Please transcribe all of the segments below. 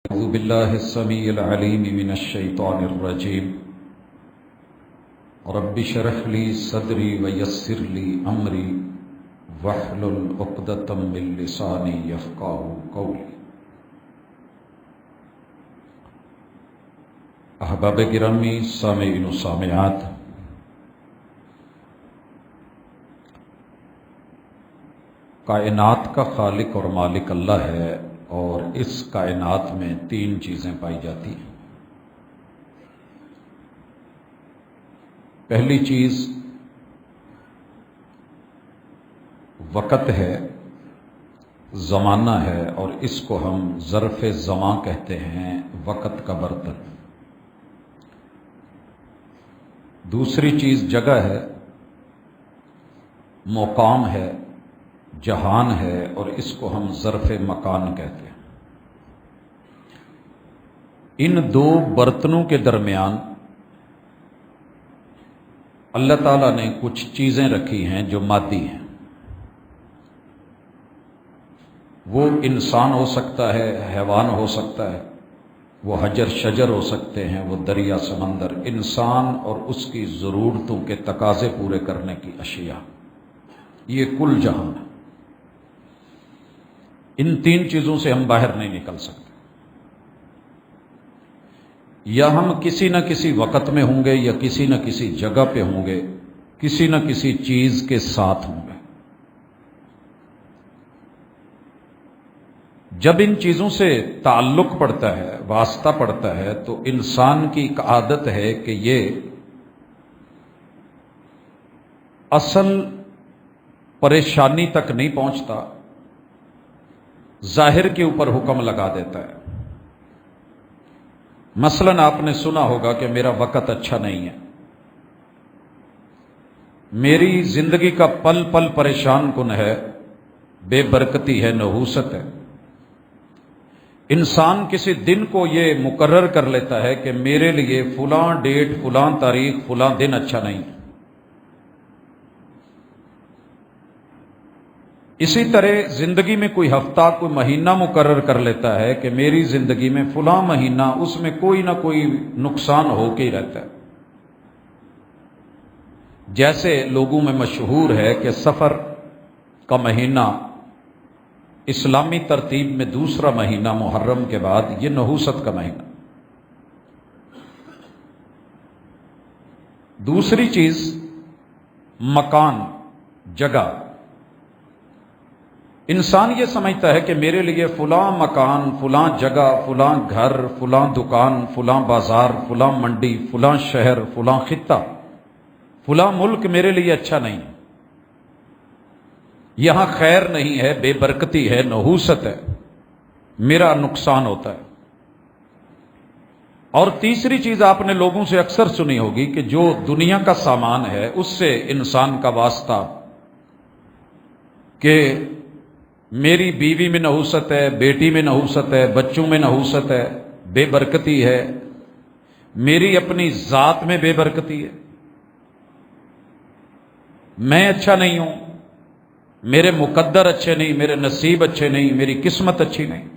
أعوذ بالله السميع العليم من الشيطان الرجيم رب اشرح لي صدري ويسر لي أمري واحلل عقدة من لساني يفقهوا قولي۔ احباب گرامی، سامعین و سامعات، کائنات کا خالق اور مالک اللہ ہے، اور اس کائنات میں تین چیزیں پائی جاتی ہیں۔ پہلی چیز وقت ہے، زمانہ ہے، اور اس کو ہم ظرف زمان کہتے ہیں، وقت کا برتن۔ دوسری چیز جگہ ہے، مقام ہے، جہان ہے، اور اس کو ہم ظرف مکان کہتے ہیں۔ ان دو برتنوں کے درمیان اللہ تعالیٰ نے کچھ چیزیں رکھی ہیں جو مادی ہیں۔ وہ انسان ہو سکتا ہے، حیوان ہو سکتا ہے، وہ حجر شجر ہو سکتے ہیں، وہ دریا سمندر، انسان اور اس کی ضرورتوں کے تقاضے پورے کرنے کی اشیاء، یہ کل جہان ہے۔ ان تین چیزوں سے ہم باہر نہیں نکل سکتے۔ یا ہم کسی نہ کسی وقت میں ہوں گے، یا کسی نہ کسی جگہ پہ ہوں گے، کسی نہ کسی چیز کے ساتھ ہوں گے۔ جب ان چیزوں سے تعلق پڑتا ہے، واسطہ پڑتا ہے، تو انسان کی ایک عادت ہے کہ یہ اصل پریشانی تک نہیں پہنچتا، ظاہر کے اوپر حکم لگا دیتا ہے۔ مثلاً آپ نے سنا ہوگا کہ میرا وقت اچھا نہیں ہے، میری زندگی کا پل پل پریشان کن ہے، بے برکتی ہے، نحوست ہے۔ انسان کسی دن کو یہ مقرر کر لیتا ہے کہ میرے لیے فلاں ڈیٹ، فلاں تاریخ، فلاں دن اچھا نہیں ہے۔ اسی طرح زندگی میں کوئی ہفتہ، کوئی مہینہ مقرر کر لیتا ہے کہ میری زندگی میں فلاں مہینہ، اس میں کوئی نہ کوئی نقصان ہو کے ہی رہتا ہے۔ جیسے لوگوں میں مشہور ہے کہ سفر کا مہینہ اسلامی ترتیب میں دوسرا مہینہ محرم کے بعد، یہ نحوست کا مہینہ۔ دوسری چیز مکان، جگہ۔ انسان یہ سمجھتا ہے کہ میرے لیے فلاں مکان، فلاں جگہ، فلاں گھر، فلاں دکان، فلاں بازار، فلاں منڈی، فلاں شہر، فلاں خطہ، فلاں ملک میرے لیے اچھا نہیں ہے، یہاں خیر نہیں ہے، بے برکتی ہے، نحوست ہے، میرا نقصان ہوتا ہے۔ اور تیسری چیز آپ نے لوگوں سے اکثر سنی ہوگی کہ جو دنیا کا سامان ہے اس سے انسان کا واسطہ، کہ میری بیوی میں نحوست ہے، بیٹی میں نحوست ہے، بچوں میں نحوست ہے، بے برکتی ہے، میری اپنی ذات میں بے برکتی ہے، میں اچھا نہیں ہوں، میرے مقدر اچھے نہیں، میرے نصیب اچھے نہیں، میری قسمت اچھی نہیں۔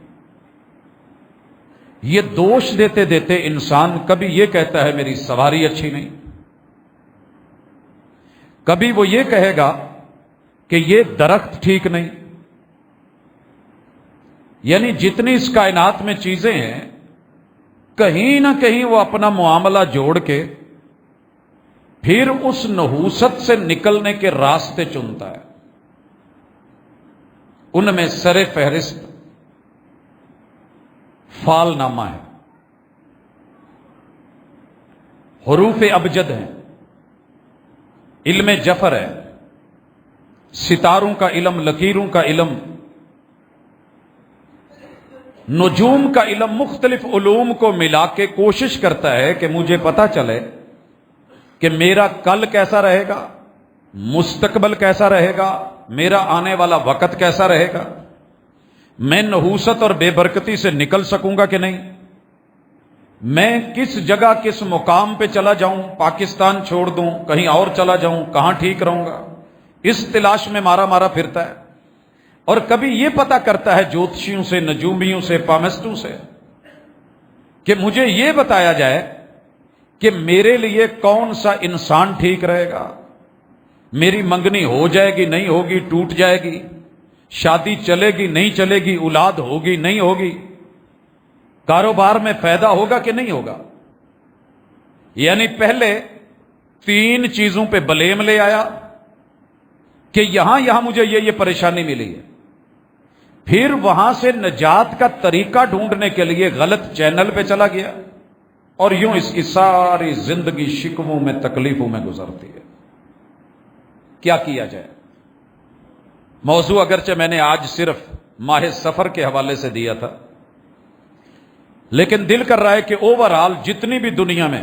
یہ دوش دیتے دیتے انسان کبھی یہ کہتا ہے میری سواری اچھی نہیں، کبھی وہ یہ کہے گا کہ یہ درخت ٹھیک نہیں۔ یعنی جتنی اس کائنات میں چیزیں ہیں، کہیں نہ کہیں وہ اپنا معاملہ جوڑ کے پھر اس نحوست سے نکلنے کے راستے چنتا ہے۔ ان میں سر فہرست فال نامہ ہے، حروف ابجد ہیں، علم جفر ہے، ستاروں کا علم، لکیروں کا علم، نجوم کا علم، مختلف علوم کو ملا کے کوشش کرتا ہے کہ مجھے پتا چلے کہ میرا کل کیسا رہے گا، مستقبل کیسا رہے گا، میرا آنے والا وقت کیسا رہے گا، میں نحوست اور بے برکتی سے نکل سکوں گا کہ نہیں، میں کس جگہ کس مقام پہ چلا جاؤں، پاکستان چھوڑ دوں، کہیں اور چلا جاؤں، کہاں ٹھیک رہوں گا، اس تلاش میں مارا مارا پھرتا ہے۔ اور کبھی یہ پتہ کرتا ہے جوتشیوں سے، نجومیوں سے، پامسٹوں سے کہ مجھے یہ بتایا جائے کہ میرے لیے کون سا انسان ٹھیک رہے گا، میری منگنی ہو جائے گی نہیں ہوگی، ٹوٹ جائے گی، شادی چلے گی نہیں چلے گی، اولاد ہوگی نہیں ہوگی، کاروبار میں فائدہ ہوگا کہ نہیں ہوگا۔ یعنی پہلے 3 چیزوں پہ بلیم لے آیا کہ یہاں مجھے یہ پریشانی ملی ہے، پھر وہاں سے نجات کا طریقہ ڈھونڈنے کے لیے غلط چینل پہ چلا گیا، اور یوں اس کی ساری زندگی شکووں میں تکلیفوں میں گزرتی ہے۔ کیا کیا جائے؟ موضوع اگرچہ میں نے آج صرف ماہ سفر کے حوالے سے دیا تھا، لیکن دل کر رہا ہے کہ اوورآل جتنی بھی دنیا میں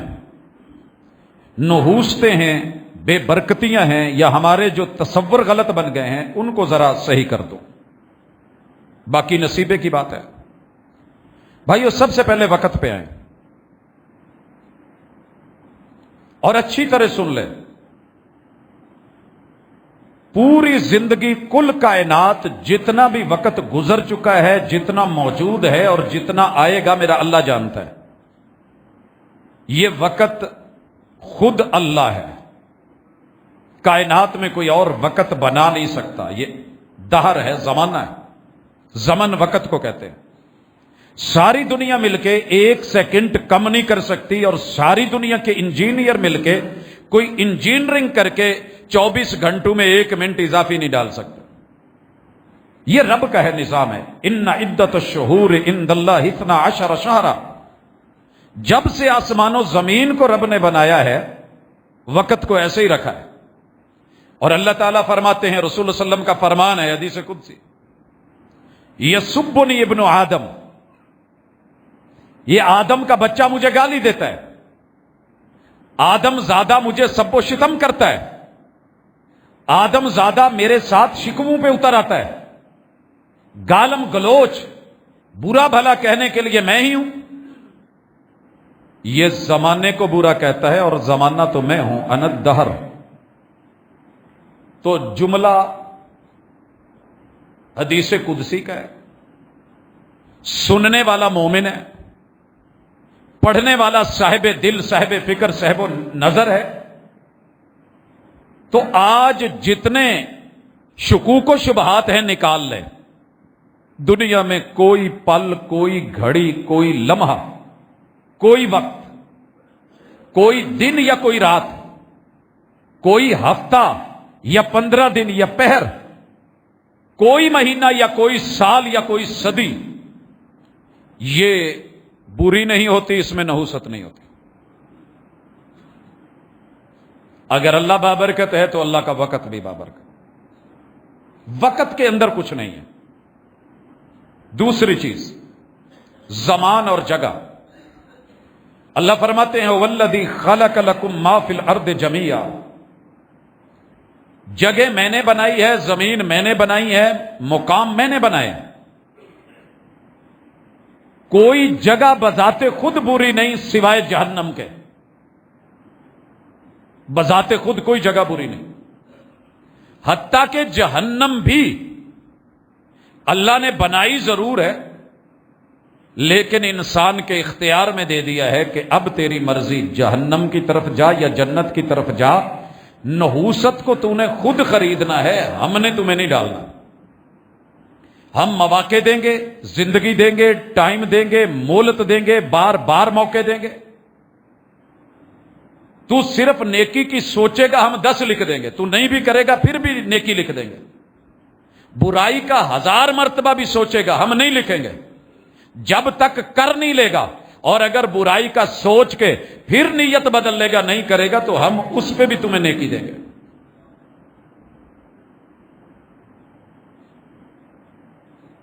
نحوستیں ہیں، بے برکتیاں ہیں، یا ہمارے جو تصور غلط بن گئے ہیں، ان کو ذرا صحیح کر دو، باقی نصیبے کی بات ہے۔ بھائیو، سب سے پہلے وقت پہ آئیں اور اچھی طرح سن لیں، پوری زندگی کل کائنات جتنا بھی وقت گزر چکا ہے، جتنا موجود ہے اور جتنا آئے گا، میرا اللہ جانتا ہے۔ یہ وقت خود اللہ ہے، کائنات میں کوئی اور وقت بنا نہیں سکتا، یہ دہر ہے، زمانہ ہے، زمن وقت کو کہتے ہیں۔ ساری دنیا مل کے 1 سیکنڈ کم نہیں کر سکتی، اور ساری دنیا کے انجینئر مل کے کوئی انجینئرنگ کر کے 24 گھنٹوں میں 1 منٹ اضافی نہیں ڈال سکتے۔ یہ رب کا ہے نظام ہے۔ ان عدت الشہور عند اللہ 12 شہرا، جب سے آسمان و زمین کو رب نے بنایا ہے، وقت کو ایسے ہی رکھا ہے۔ اور اللہ تعالیٰ فرماتے ہیں، رسول اللہ صلی اللہ علیہ وسلم کا فرمان ہے حدیث قدسی، یسبنی ابن آدم، یہ آدم کا بچہ مجھے گالی دیتا ہے، آدم زادہ مجھے سب و شتم کرتا ہے، آدم زادہ میرے ساتھ شکووں پہ اتر آتا ہے، گالم گلوچ برا بھلا کہنے کے لیے میں ہی ہوں۔ یہ زمانے کو برا کہتا ہے، اور زمانہ تو میں ہوں، انا الدہر۔ تو جملہ حدیث قدسی کا ہے، سننے والا مومن ہے، پڑھنے والا صاحب دل، صاحب فکر، صاحب نظر ہے۔ تو آج جتنے شکوک و شبہات ہیں نکال لیں، دنیا میں کوئی پل، کوئی گھڑی، کوئی لمحہ، کوئی وقت، کوئی دن یا کوئی رات، کوئی ہفتہ یا 15 دن یا پہر، کوئی مہینہ یا کوئی سال یا کوئی صدی، یہ بری نہیں ہوتی، اس میں نحوست نہیں ہوتی۔ اگر اللہ بابرکت ہے تو اللہ کا وقت بھی بابرکت، وقت کے اندر کچھ نہیں ہے۔ دوسری چیز، زمان اور جگہ۔ اللہ فرماتے ہیں والذی خلق لکم ما فی الارض جمیعا، جگہ میں نے بنائی ہے، زمین میں نے بنائی ہے، مقام میں نے بنائے۔ کوئی جگہ بذات خود بری نہیں سوائے جہنم کے، بذات خود کوئی جگہ بری نہیں، حتیٰ کہ جہنم بھی اللہ نے بنائی ضرور ہے، لیکن انسان کے اختیار میں دے دیا ہے کہ اب تیری مرضی، جہنم کی طرف جا یا جنت کی طرف جا، نحوست کو تو نے خود خریدنا ہے، ہم نے تمہیں نہیں ڈالنا۔ ہم مواقع دیں گے، زندگی دیں گے، ٹائم دیں گے، مہلت دیں گے، بار بار موقع دیں گے۔ تو صرف نیکی کی سوچے گا، ہم 10 لکھ دیں گے، تو نہیں بھی کرے گا پھر بھی نیکی لکھ دیں گے۔ برائی کا 1000 مرتبہ بھی سوچے گا، ہم نہیں لکھیں گے جب تک کر نہیں لے گا۔ اور اگر برائی کا سوچ کے پھر نیت بدل لے گا، نہیں کرے گا، تو ہم اس پہ بھی تمہیں نیکی دیں گے۔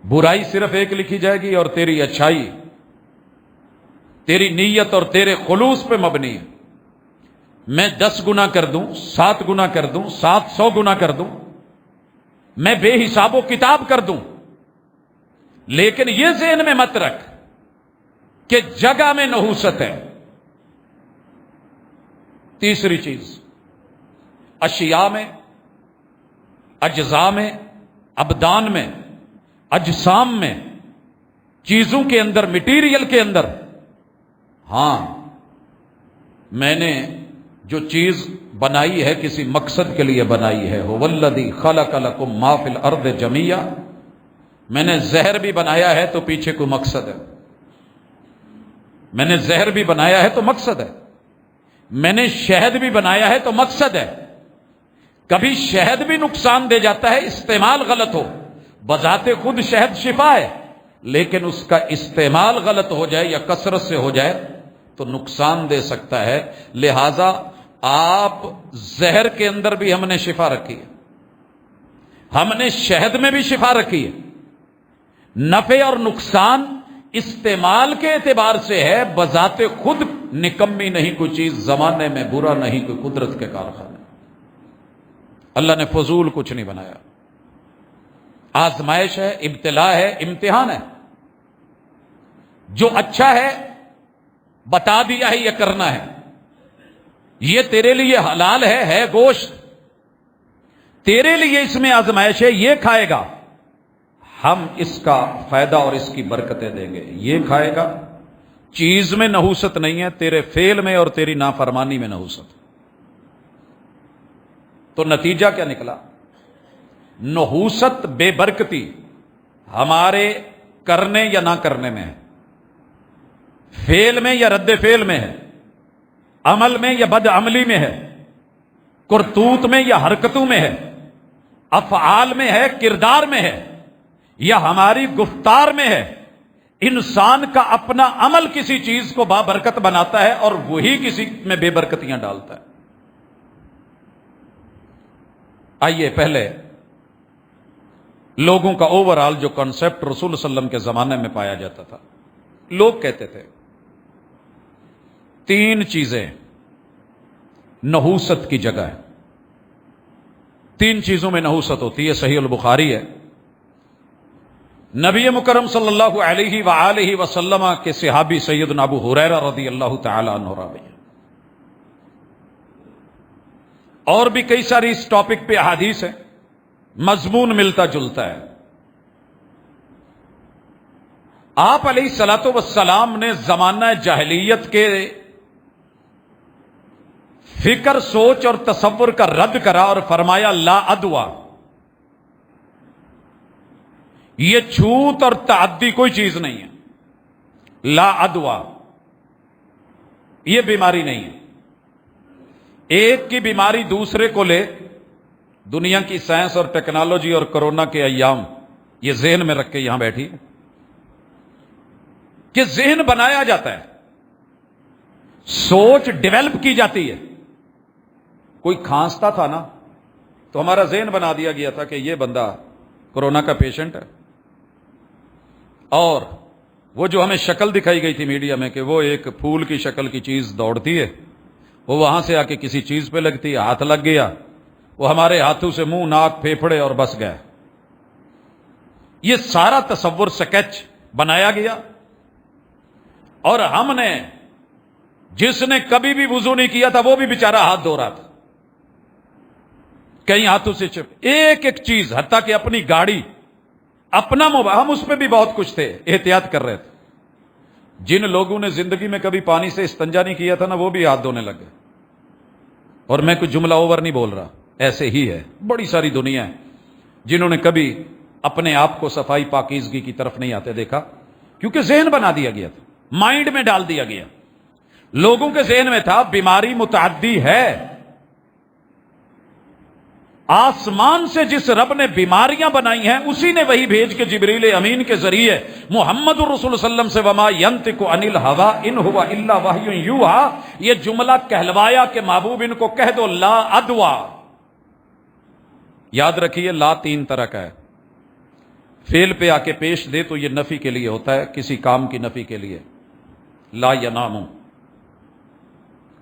برائی صرف ایک لکھی جائے گی، اور تیری اچھائی تیری نیت اور تیرے خلوص پہ مبنی ہے۔ میں 10 گنا کر دوں، 7 گنا کر دوں، 700 گنا کر دوں، میں بے حساب و کتاب کر دوں، لیکن یہ ذہن میں مت رکھ کہ جگہ میں نحوست ہے۔ تیسری چیز، اشیاء میں، اجزاء میں، ابدان میں، اجسام میں، چیزوں کے اندر، مٹیریل کے اندر ہاں میں نے جو چیز بنائی ہے کسی مقصد کے لیے بنائی ہے، هو الذی خلق لکم ما فی الارض جمیعا، میں نے زہر بھی بنایا ہے تو پیچھے کوئی مقصد ہے، میں نے زہر بھی بنایا ہے تو مقصد ہے، میں نے شہد بھی بنایا ہے تو مقصد ہے۔ کبھی شہد بھی نقصان دے جاتا ہے، استعمال غلط ہو، بذات خود شہد شفا ہے، لیکن اس کا استعمال غلط ہو جائے یا کثرت سے ہو جائے تو نقصان دے سکتا ہے۔ لہذا آپ زہر کے اندر بھی ہم نے شفا رکھی ہے، ہم نے شہد میں بھی شفا رکھی ہے۔ نفع اور نقصان استعمال کے اعتبار سے ہے، بذات خود نکمی نہیں کوئی چیز، زمانے میں برا نہیں کوئی قدرت کے کارخانے۔ اللہ نے فضول کچھ نہیں بنایا، آزمائش ہے، ابتلا ہے، امتحان ہے۔ جو اچھا ہے بتا دیا ہے یہ کرنا ہے، یہ تیرے لیے حلال ہے گوشت، تیرے لیے اس میں آزمائش ہے، یہ کھائے گا، ہم اس کا فائدہ اور اس کی برکتیں دیں گے، یہ کھائے گا۔ چیز میں نحوست نہیں ہے، تیرے فعل میں اور تیری نافرمانی میں نحوست۔ تو نتیجہ کیا نکلا؟ نحوست بے برکتی ہمارے کرنے یا نہ کرنے میں ہے، فعل میں یا رد فعل میں ہے، عمل میں یا بد عملی میں ہے، کرتوت میں یا حرکتوں میں ہے، افعال میں ہے، کردار میں ہے، یا ہماری گفتار میں ہے۔ انسان کا اپنا عمل کسی چیز کو بابرکت بناتا ہے اور وہی کسی میں بے برکتیاں ڈالتا ہے۔ آئیے پہلے لوگوں کا اوورال جو کنسپٹ رسول صلی اللہ علیہ وسلم کے زمانے میں پایا جاتا تھا، لوگ کہتے تھے 3 چیزیں نحوست کی جگہ ہے، 3 چیزوں میں نحوست ہوتی ہے۔ صحیح البخاری ہے، نبی مکرم صلی اللہ علیہ وآلہ وسلم کے صحابی سیدنا ابو ہریرہ رضی اللہ تعالی عنہ راوی ہے، اور بھی کئی ساری اس ٹاپک پہ احادیث ہیں، مضمون ملتا جلتا ہے۔ آپ علیہ الصلوۃ والسلام نے زمانہ جاہلیت کے فکر، سوچ اور تصور کا رد کرا اور فرمایا لا ادوا، یہ چھوت اور تعدی کوئی چیز نہیں ہے، لا ادوا یہ بیماری نہیں ہے۔ ایک کی بیماری دوسرے کو لے، دنیا کی سائنس اور ٹیکنالوجی اور کرونا کے ایام یہ ذہن میں رکھ کے یہاں بیٹھی کہ ذہن بنایا جاتا ہے، سوچ ڈیولپ کی جاتی ہے۔ کوئی کھانستا تھا نا تو ہمارا ذہن بنا دیا گیا تھا کہ یہ بندہ کورونا کا پیشنٹ ہے، اور وہ جو ہمیں شکل دکھائی گئی تھی میڈیا میں کہ وہ ایک پھول کی شکل کی چیز دوڑتی ہے، وہ وہاں سے آ کے کسی چیز پہ لگتی ہے، ہاتھ لگ گیا، وہ ہمارے ہاتھوں سے منہ، ناک، پھیپھڑے اور بس گئے۔ یہ سارا تصور سکیچ بنایا گیا، اور ہم نے، جس نے کبھی بھی وضو نہیں کیا تھا وہ بھی بیچارہ ہاتھ دھو رہا تھا، کئی ہاتھوں سے ایک ایک چیز، حتیٰ کہ اپنی گاڑی، اپنا موبائل، ہم اس پہ بھی بہت کچھ تھے، احتیاط کر رہے تھے۔ جن لوگوں نے زندگی میں کبھی پانی سے استنجا نہیں کیا تھا نا، وہ بھی ہاتھ دھونے لگ گئے۔ اور میں کوئی جملہ اوور نہیں بول رہا، ایسے ہی ہے، بڑی ساری دنیا ہے جنہوں نے کبھی اپنے آپ کو صفائی پاکیزگی کی طرف نہیں آتے دیکھا، کیونکہ ذہن بنا دیا گیا تھا، مائنڈ میں ڈال دیا گیا۔ لوگوں کے ذہن میں تھا بیماری متعدی ہے، آسمان سے جس رب نے بیماریاں بنائی ہیں اسی نے وہی بھیج کے جبریل امین کے ذریعے محمد الرسول صلی اللہ علیہ وسلم سے وما ینطق عن الہوا ان ہوا الا وحی یوحی، یہ جملہ کہلوایا کہ محبوب ان کو کہہ دو لا ادوا۔ یاد رکھیے لا 3 طرح کا ہے، فعل پہ آ کے پیش دے تو یہ نفی کے لیے ہوتا ہے، کسی کام کی نفی کے لیے۔ لا ینام،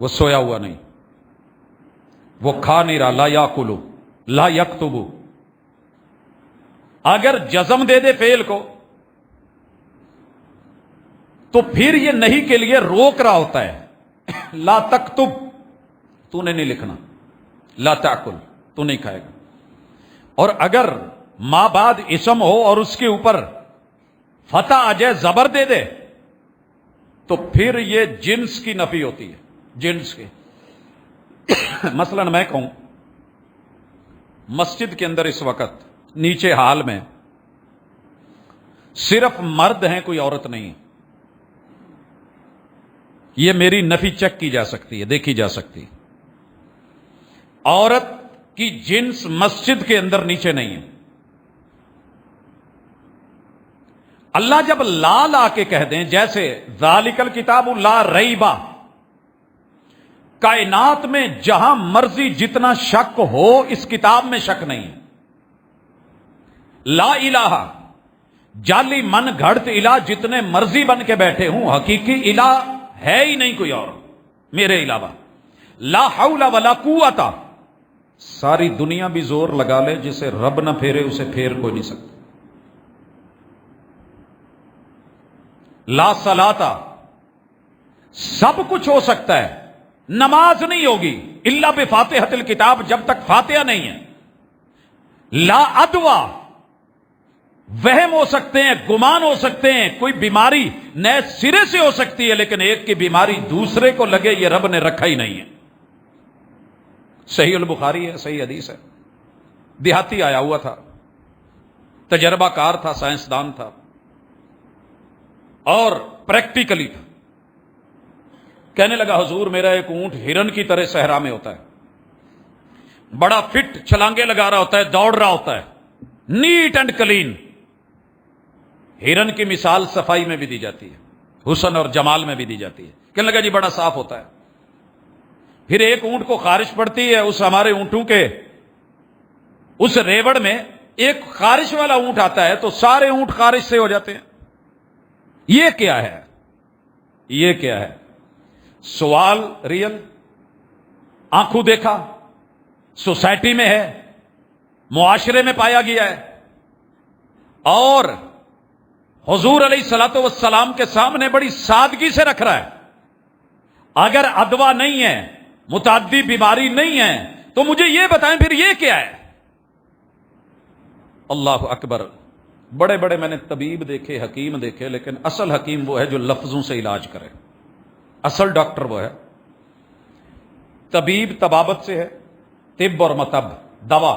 وہ سویا ہوا نہیں، وہ کھا نہیں رہا، لا یاکلو، لا یکتبو۔ اگر جزم دے دے فعل کو تو پھر یہ نہیں کے لیے روک رہا ہوتا ہے، لا تکتب، تو نے نہیں لکھنا، لا تاکل، تو نہیں کھائے گا۔ اور اگر ما بعد اسم ہو اور اس کے اوپر فتح آ جائے، زبر دے دے، تو پھر یہ جنس کی نفی ہوتی ہے، جنس کی۔ مثلا میں کہوں مسجد کے اندر اس وقت نیچے ہال میں صرف مرد ہیں، کوئی عورت نہیں، یہ میری نفی چیک کی جا سکتی ہے، دیکھی جا سکتی ہے۔ عورت کی جنس مسجد کے اندر نیچے نہیں ہے۔ اللہ جب لا لا کے کہہ دیں، جیسے ذالک الکتاب لا ریبا، کائنات میں جہاں مرضی جتنا شک ہو اس کتاب میں شک نہیں ہے۔ لا الہ، جعلی من گھڑت الہ جتنے مرضی بن کے بیٹھے ہوں، حقیقی الہ ہے ہی نہیں کوئی اور میرے علاوہ۔ لا حول ولا قوت، ساری دنیا بھی زور لگا لے، جسے رب نہ پھیرے اسے پھیر کوئی نہیں سکتا۔ لا صلاۃ، سب کچھ ہو سکتا ہے، نماز نہیں ہوگی الا بفاتحۃ الکتاب، جب تک فاتحہ نہیں ہے۔ لا ادوا، وہم ہو سکتے ہیں، گمان ہو سکتے ہیں، کوئی بیماری نئے سرے سے ہو سکتی ہے، لیکن ایک کی بیماری دوسرے کو لگے یہ رب نے رکھا ہی نہیں ہے۔ صحیح البخاری ہے، صحیح حدیث ہے۔ دیہاتی آیا ہوا تھا، تجربہ کار تھا، سائنسدان تھا، اور پریکٹیکلی تھا۔ کہنے لگا حضور میرا ایک اونٹ ہرن کی طرح صحرا میں ہوتا ہے، بڑا فٹ، چھلانگے لگا رہا ہوتا ہے، دوڑ رہا ہوتا ہے، نیٹ اینڈ کلین۔ ہرن کی مثال صفائی میں بھی دی جاتی ہے، حسن اور جمال میں بھی دی جاتی ہے۔ کہنے لگا جی بڑا صاف ہوتا ہے۔ پھر ایک اونٹ کو خارش پڑتی ہے، اس ہمارے اونٹوں کے اس ریوڑ میں ایک خارش والا اونٹ آتا ہے تو سارے اونٹ خارش سے ہو جاتے ہیں۔ یہ کیا ہے؟ یہ کیا ہے؟ سوال ریئل، آنکھوں دیکھا، سوسائٹی میں ہے، معاشرے میں پایا گیا ہے، اور حضور علیہ الصلوۃ والسلام کے سامنے بڑی سادگی سے رکھ رہا ہے۔ اگر ادوا نہیں ہے، متعدی بیماری نہیں ہے، تو مجھے یہ بتائیں پھر یہ کیا ہے؟ اللہ اکبر۔ بڑے بڑے میں نے طبیب دیکھے، حکیم دیکھے، لیکن اصل حکیم وہ ہے جو لفظوں سے علاج کرے۔ اصل ڈاکٹر وہ ہے۔ طبیب طبابت سے ہے، طب اور مطب، دوا۔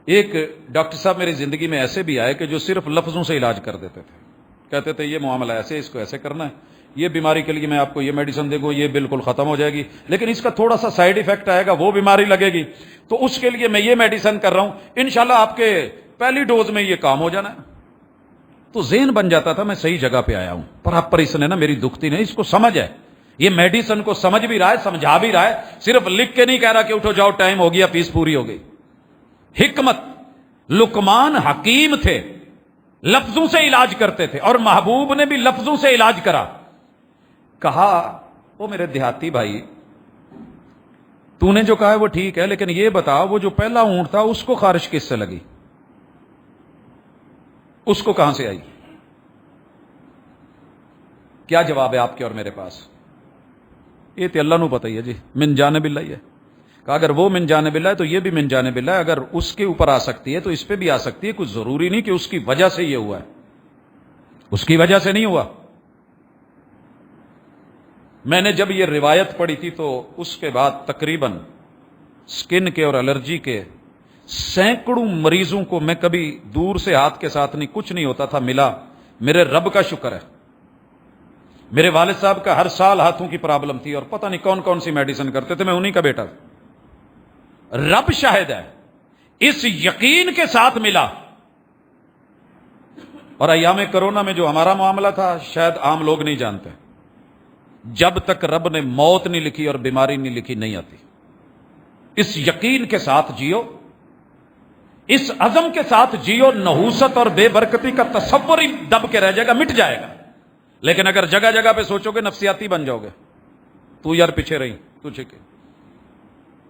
ایک ڈاکٹر صاحب میری زندگی میں ایسے بھی آئے کہ جو صرف لفظوں سے علاج کر دیتے تھے، کہتے تھے یہ معاملہ ایسے، اس کو ایسے کرنا ہے، یہ بیماری کے لیے میں آپ کو یہ میڈیسن دے گا، یہ بالکل ختم ہو جائے گی، لیکن اس کا تھوڑا سا سائیڈ ایفیکٹ آئے گا، وہ بیماری لگے گی، تو اس کے لیے میں یہ میڈیسن کر رہا ہوں، انشاءاللہ آپ کے پہلی ڈوز میں یہ کام ہو جانا ہے۔ تو ذہن بن جاتا تھا میں صحیح جگہ پہ آیا ہوں، پر اس نے نا میری دکھتی نہیں، اس کو سمجھ ہے، یہ میڈیسن کو سمجھ بھی رہا ہے، سمجھا بھی رہا ہے، صرف لکھ کے نہیں کہہ رہا کہ اٹھو جاؤ ٹائم ہو گیا، فیس پوری ہو گئی۔ حکمت، لقمان حکیم تھے، لفظوں سے علاج کرتے تھے، اور محبوب نے بھی لفظوں سے علاج کرا۔ کہا وہ میرے دیہاتی بھائی، تو نے جو کہا ہے وہ ٹھیک ہے، لیکن یہ بتا وہ جو پہلا اونٹ تھا اس کو خارش کس سے لگی؟ اس کو کہاں سے آئی؟ کیا جواب ہے آپ کے اور میرے پاس؟ یہ تو اللہ نو پتہ ہی ہے جی، من جانب اللہ ہی ہے۔ کہ اگر وہ من جانب اللہ ہے تو یہ بھی من جانب اللہ ہے، اگر اس کے اوپر آ سکتی ہے تو اس پہ بھی آ سکتی ہے، کچھ ضروری نہیں کہ اس کی وجہ سے یہ ہوا ہے، اس کی وجہ سے نہیں ہوا۔ میں نے جب یہ روایت پڑھی تھی تو اس کے بعد تقریباً سکن کے اور الرجی کے سینکڑوں مریضوں کو میں کبھی دور سے ہاتھ کے ساتھ نہیں، کچھ نہیں ہوتا تھا، ملا۔ میرے رب کا شکر ہے، میرے والد صاحب کا ہر سال ہاتھوں کی پرابلم تھی، اور پتہ نہیں کون کون سی میڈیسن کرتے تھے، میں انہی کا بیٹا تھا۔ رب شاہد ہے، اس یقین کے ساتھ ملا۔ اور ایام کرونا میں جو ہمارا معاملہ تھا شاید عام لوگ نہیں جانتے، جب تک رب نے موت نہیں لکھی اور بیماری نہیں لکھی نہیں آتی۔ اس یقین کے ساتھ جیو، اس عزم کے ساتھ جیو، نحوست اور بے برکتی کا تصور ہی دب کے رہ جائے گا، مٹ جائے گا۔ لیکن اگر جگہ جگہ پہ سوچو گے نفسیاتی بن جاؤ گے، تو یار پیچھے رہی تو ٹھیک ہے۔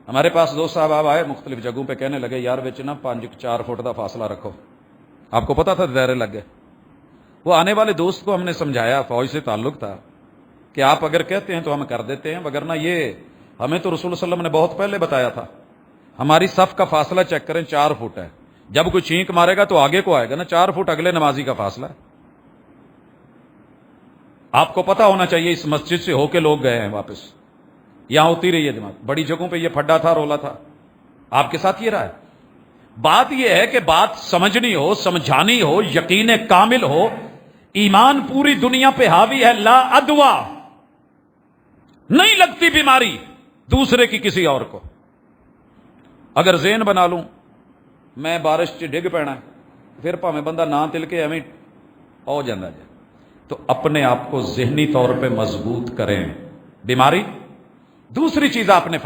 ہمارے پاس دوست صاحب آئے مختلف جگہوں پہ، کہنے لگے یار وچ نا 5-4 فٹ کا فاصلہ رکھو۔ آپ کو پتا تھا دائرے لگ گئے۔ وہ آنے والے دوست کو ہم نے سمجھایا، فوج سے تعلق تھا، کہ آپ اگر کہتے ہیں تو ہم کر دیتے ہیں، وگرنہ یہ ہمیں تو رسول صلی اللہ علیہ وسلم نے بہت پہلے بتایا تھا، ہماری صف کا فاصلہ چیک کریں 4 فٹ ہے، جب کوئی چھینک مارے گا تو آگے کو آئے گا نا، 4 فٹ اگلے نمازی کا فاصلہ ہے۔ آپ کو پتا ہونا چاہیے اس مسجد سے ہو کے لوگ گئے ہیں واپس، یہاں ہوتی رہی ہے جماعت، بڑی جگہوں پہ یہ پھڈا تھا، رولا تھا، آپ کے ساتھ یہ رہا ہے۔ بات یہ ہے کہ بات سمجھنی ہو، سمجھانی ہو، یقین کامل ہو، ایمان پوری دنیا پہ حاوی ہے، لا ادوا، نہیں لگتی بیماری دوسرے کی کسی اور کو۔ اگر ذہن بنا لوں میں بارش چ ڈگ پینا پھر پاویں بندہ نہ تل کے ایویں ہو جاتا جائے، تو اپنے آپ کو ذہنی طور پہ مضبوط کریں، بیماری۔ دوسری چیز آپ نے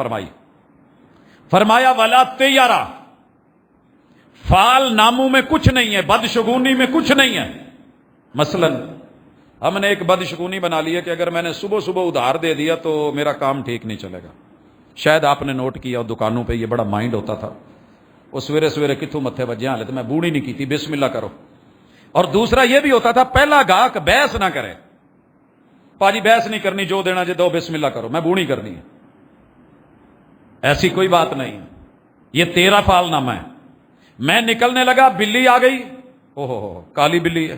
فرمایا ولا تیارا، فال ناموں میں کچھ نہیں ہے، بدشگونی میں کچھ نہیں ہے۔ مثلا ہم نے ایک بدشگونی بنا لی ہے کہ اگر میں نے صبح صبح ادھار دے دیا تو میرا کام ٹھیک نہیں چلے گا۔ شاید آپ نے نوٹ کیا دکانوں پہ یہ بڑا مائنڈ ہوتا تھا، وہ سویرے سویرے کتوں متھے بجے حالت میں بوڑھی نہیں کی تھی، بسم اللہ کرو۔ اور دوسرا یہ بھی ہوتا تھا پہلا گاہک بحث نہ کرے، پاجی بحث نہیں کرنی، جو دینا جے دو، بسم اللہ کرو، میں بوڑھی کرنی ہے۔ ایسی کوئی بات نہیں، یہ تیرا فال نامہ ہے۔ میں نکلنے لگا، بلی آ گئی، اوہ کالی بلی ہے،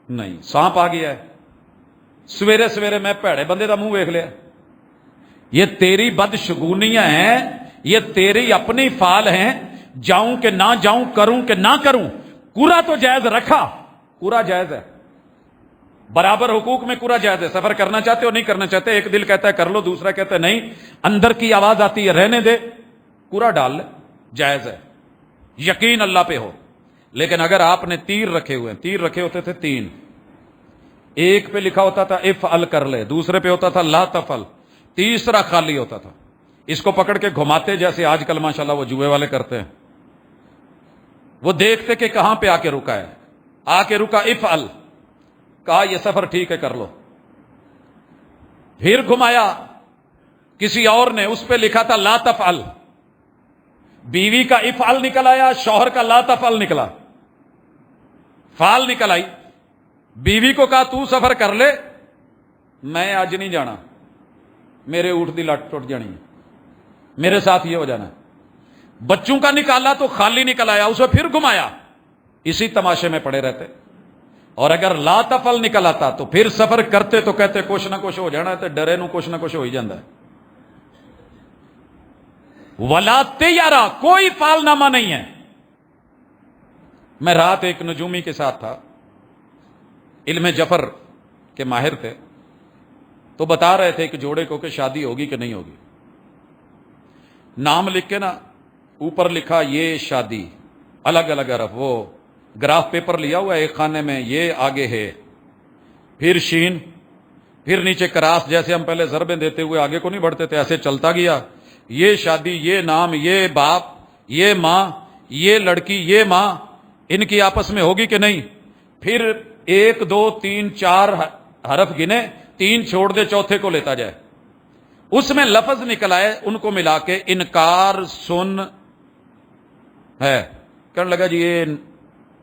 نہیں سانپ آ گیا ہے، سویرے سویرے میں پیڑے بندے دا منہ ویکھ لیا۔ یہ تیری بدشگونیاں ہیں، یہ تیری اپنی فال ہیں، جاؤں کہ نہ جاؤں، کروں کہ نہ کروں۔ کورا تو جائز رکھا، کورا جائز ہے، برابر حقوق میں کورا جائز ہے۔ سفر کرنا چاہتے ہو نہیں کرنا چاہتے، ایک دل کہتا ہے کر لو، دوسرا کہتا ہے نہیں، اندر کی آواز آتی ہے رہنے دے، کورا ڈال لے، جائز ہے، یقین اللہ پہ ہو۔ لیکن اگر آپ نے تیر رکھے ہوئے، تیر رکھے ہوتے تھے 3، ایک پہ لکھا ہوتا تھا افعل کر لے، دوسرے پہ ہوتا تھا لا تفعل، تیسرا خالی ہوتا تھا، اس کو پکڑ کے گھماتے جیسے آج کل ماشاءاللہ وہ جوئے والے کرتے ہیں۔ وہ دیکھتے کہ کہاں پہ آ کے رکا ہے، آ کے رکا افعل، کہا یہ سفر ٹھیک ہے کر لو۔ پھر گھمایا کسی اور نے، اس پہ لکھا تھا لا تفعل، بیوی کا افعل نکل آیا، شوہر کا لا تفعل نکلا، فعل نکل آئی۔ بیوی کو کہا تو سفر کر لے، میں آج نہیں جانا، میرے اونٹ دی لٹ ٹوٹ جانی ہے، میرے ساتھ یہ ہو جانا ہے۔ بچوں کا نکالا تو خالی نکل آیا، اسے پھر گھمایا، اسی تماشے میں پڑے رہتے۔ اور اگر لا تفعل نکل آتا تو پھر سفر کرتے تو کہتے کچھ نہ کچھ ہو جانا ہے، تو ڈرے نو کچھ نہ کچھ ہو ہی جاتا ہے۔ ولا تیارا، کوئی فال نامہ نہیں ہے۔ میں رات ایک نجومی کے ساتھ تھا، علم جفر کے ماہر تھے، تو بتا رہے تھے کہ جوڑے کو کہ شادی ہوگی کہ نہیں ہوگی۔ نام لکھ کے نا اوپر لکھا یہ شادی، الگ الگ حرف، وہ گراف پیپر لیا ہوا ہے ایک خانے میں، یہ آگے ہے، پھر شین، پھر نیچے کراس، جیسے ہم پہلے ضربیں دیتے ہوئے آگے کو نہیں بڑھتے تھے، ایسے چلتا گیا، یہ شادی، یہ نام، یہ باپ، یہ ماں، یہ لڑکی، یہ ماں، ان کی آپس میں ہوگی کہ نہیں۔ پھر 1 2 3 4 حرف گنے، 3 چھوڑ دے، چوتھے کو لیتا جائے۔ اس میں لفظ نکل آئے، ان کو ملا کے انکار سن ہے، کہنے لگا جی یہ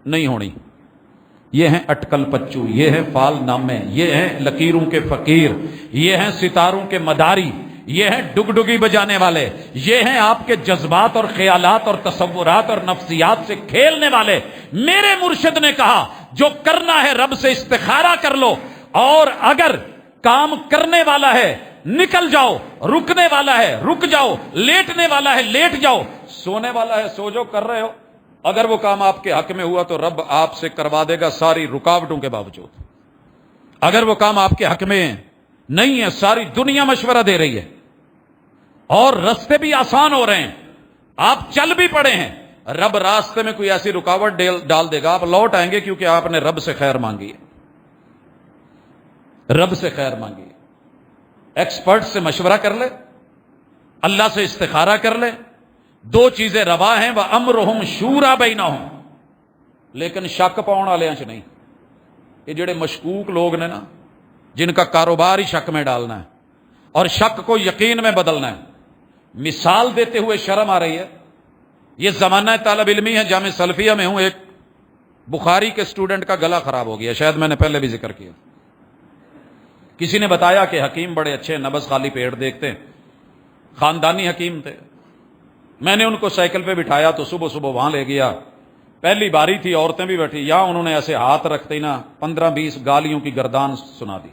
نہیں ہونی، یہ ہیں اٹکل پچو، یہ ہیں فال نامے، یہ ہیں لکیروں کے فقیر، یہ ہیں ستاروں کے مداری، یہ ہیں ڈگڈگی بجانے والے، یہ ہیں آپ کے جذبات اور خیالات اور تصورات اور نفسیات سے کھیلنے والے۔ میرے مرشد نے کہا جو کرنا ہے رب سے استخارہ کر لو، اور اگر کام کرنے والا ہے نکل جاؤ، رکنے والا ہے رک جاؤ، لیٹنے والا ہے لیٹ جاؤ، سونے والا ہے سو جو، کر رہے ہو۔ اگر وہ کام آپ کے حق میں ہوا تو رب آپ سے کروا دے گا ساری رکاوٹوں کے باوجود۔ اگر وہ کام آپ کے حق میں نہیں ہے، ساری دنیا مشورہ دے رہی ہے اور راستے بھی آسان ہو رہے ہیں، آپ چل بھی پڑے ہیں، رب راستے میں کوئی ایسی رکاوٹ ڈال دے گا، آپ لوٹ آئیں گے کیونکہ آپ نے رب سے خیر مانگی ہے، رب سے خیر مانگی ہے۔ ایکسپرٹ سے مشورہ کر لے، اللہ سے استخارہ کر لے، 2 چیزیں روا ہیں، وَأَمْرُهُمْ شُورَىٰ بَيْنَهُمْ، لیکن شک پاؤن والے چ نہیں۔ یہ جڑے مشکوک لوگ نے نا، جن کا کاروبار ہی شک میں ڈالنا ہے اور شک کو یقین میں بدلنا ہے، مثال دیتے ہوئے شرم آ رہی ہے۔ یہ زمانہ طالب علمی ہے، جامع سلفیہ میں ہوں، ایک بخاری کے اسٹوڈنٹ کا گلا خراب ہو گیا، شاید میں نے پہلے بھی ذکر کیا۔ کسی نے بتایا کہ حکیم بڑے اچھے، نبض خالی پیٹ دیکھتے، خاندانی حکیم تھے۔ میں نے ان کو سائیکل پہ بٹھایا تو صبح صبح وہاں لے گیا، پہلی باری تھی، عورتیں بھی بیٹھی، یہاں انہوں نے ایسے ہاتھ رکھتے ہی نا 15 20 گالیوں کی گردان سنا دی۔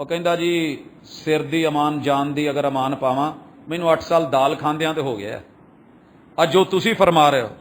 ਉਹ ਕਹਿੰਦਾ ਜੀ ਸਿਰ ਦੀ ਅਮਾਨ ਜਾਨ ਦੀ ਅਗਰ ਅਮਾਨ ਪਾਵਾਂ, ਮੈਨੂੰ 8 ਸਾਲ ਦਾਲ ਖਾਂਦਿਆਂ ਤੇ ਹੋ ਗਿਆ। ਅੱਜ ਜੋ ਤੁਸੀਂ ਫਰਮਾ ਰਹੇ ਹੋ,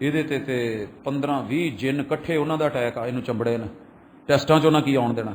ਇਹਦੇ ਤੇ 15-20 ਜਿੰਨ ਇਕੱਠੇ ਉਹਨਾਂ ਦਾ ਅਟੈਕ ਆ, ਇਹਨੂੰ ਚੰਬੜੇ ਨੇ, ਟੈਸਟਾਂ 'ਚ ਉਹਨਾਂ ਕੀ ਆਉਣ ਦੇਣਾ।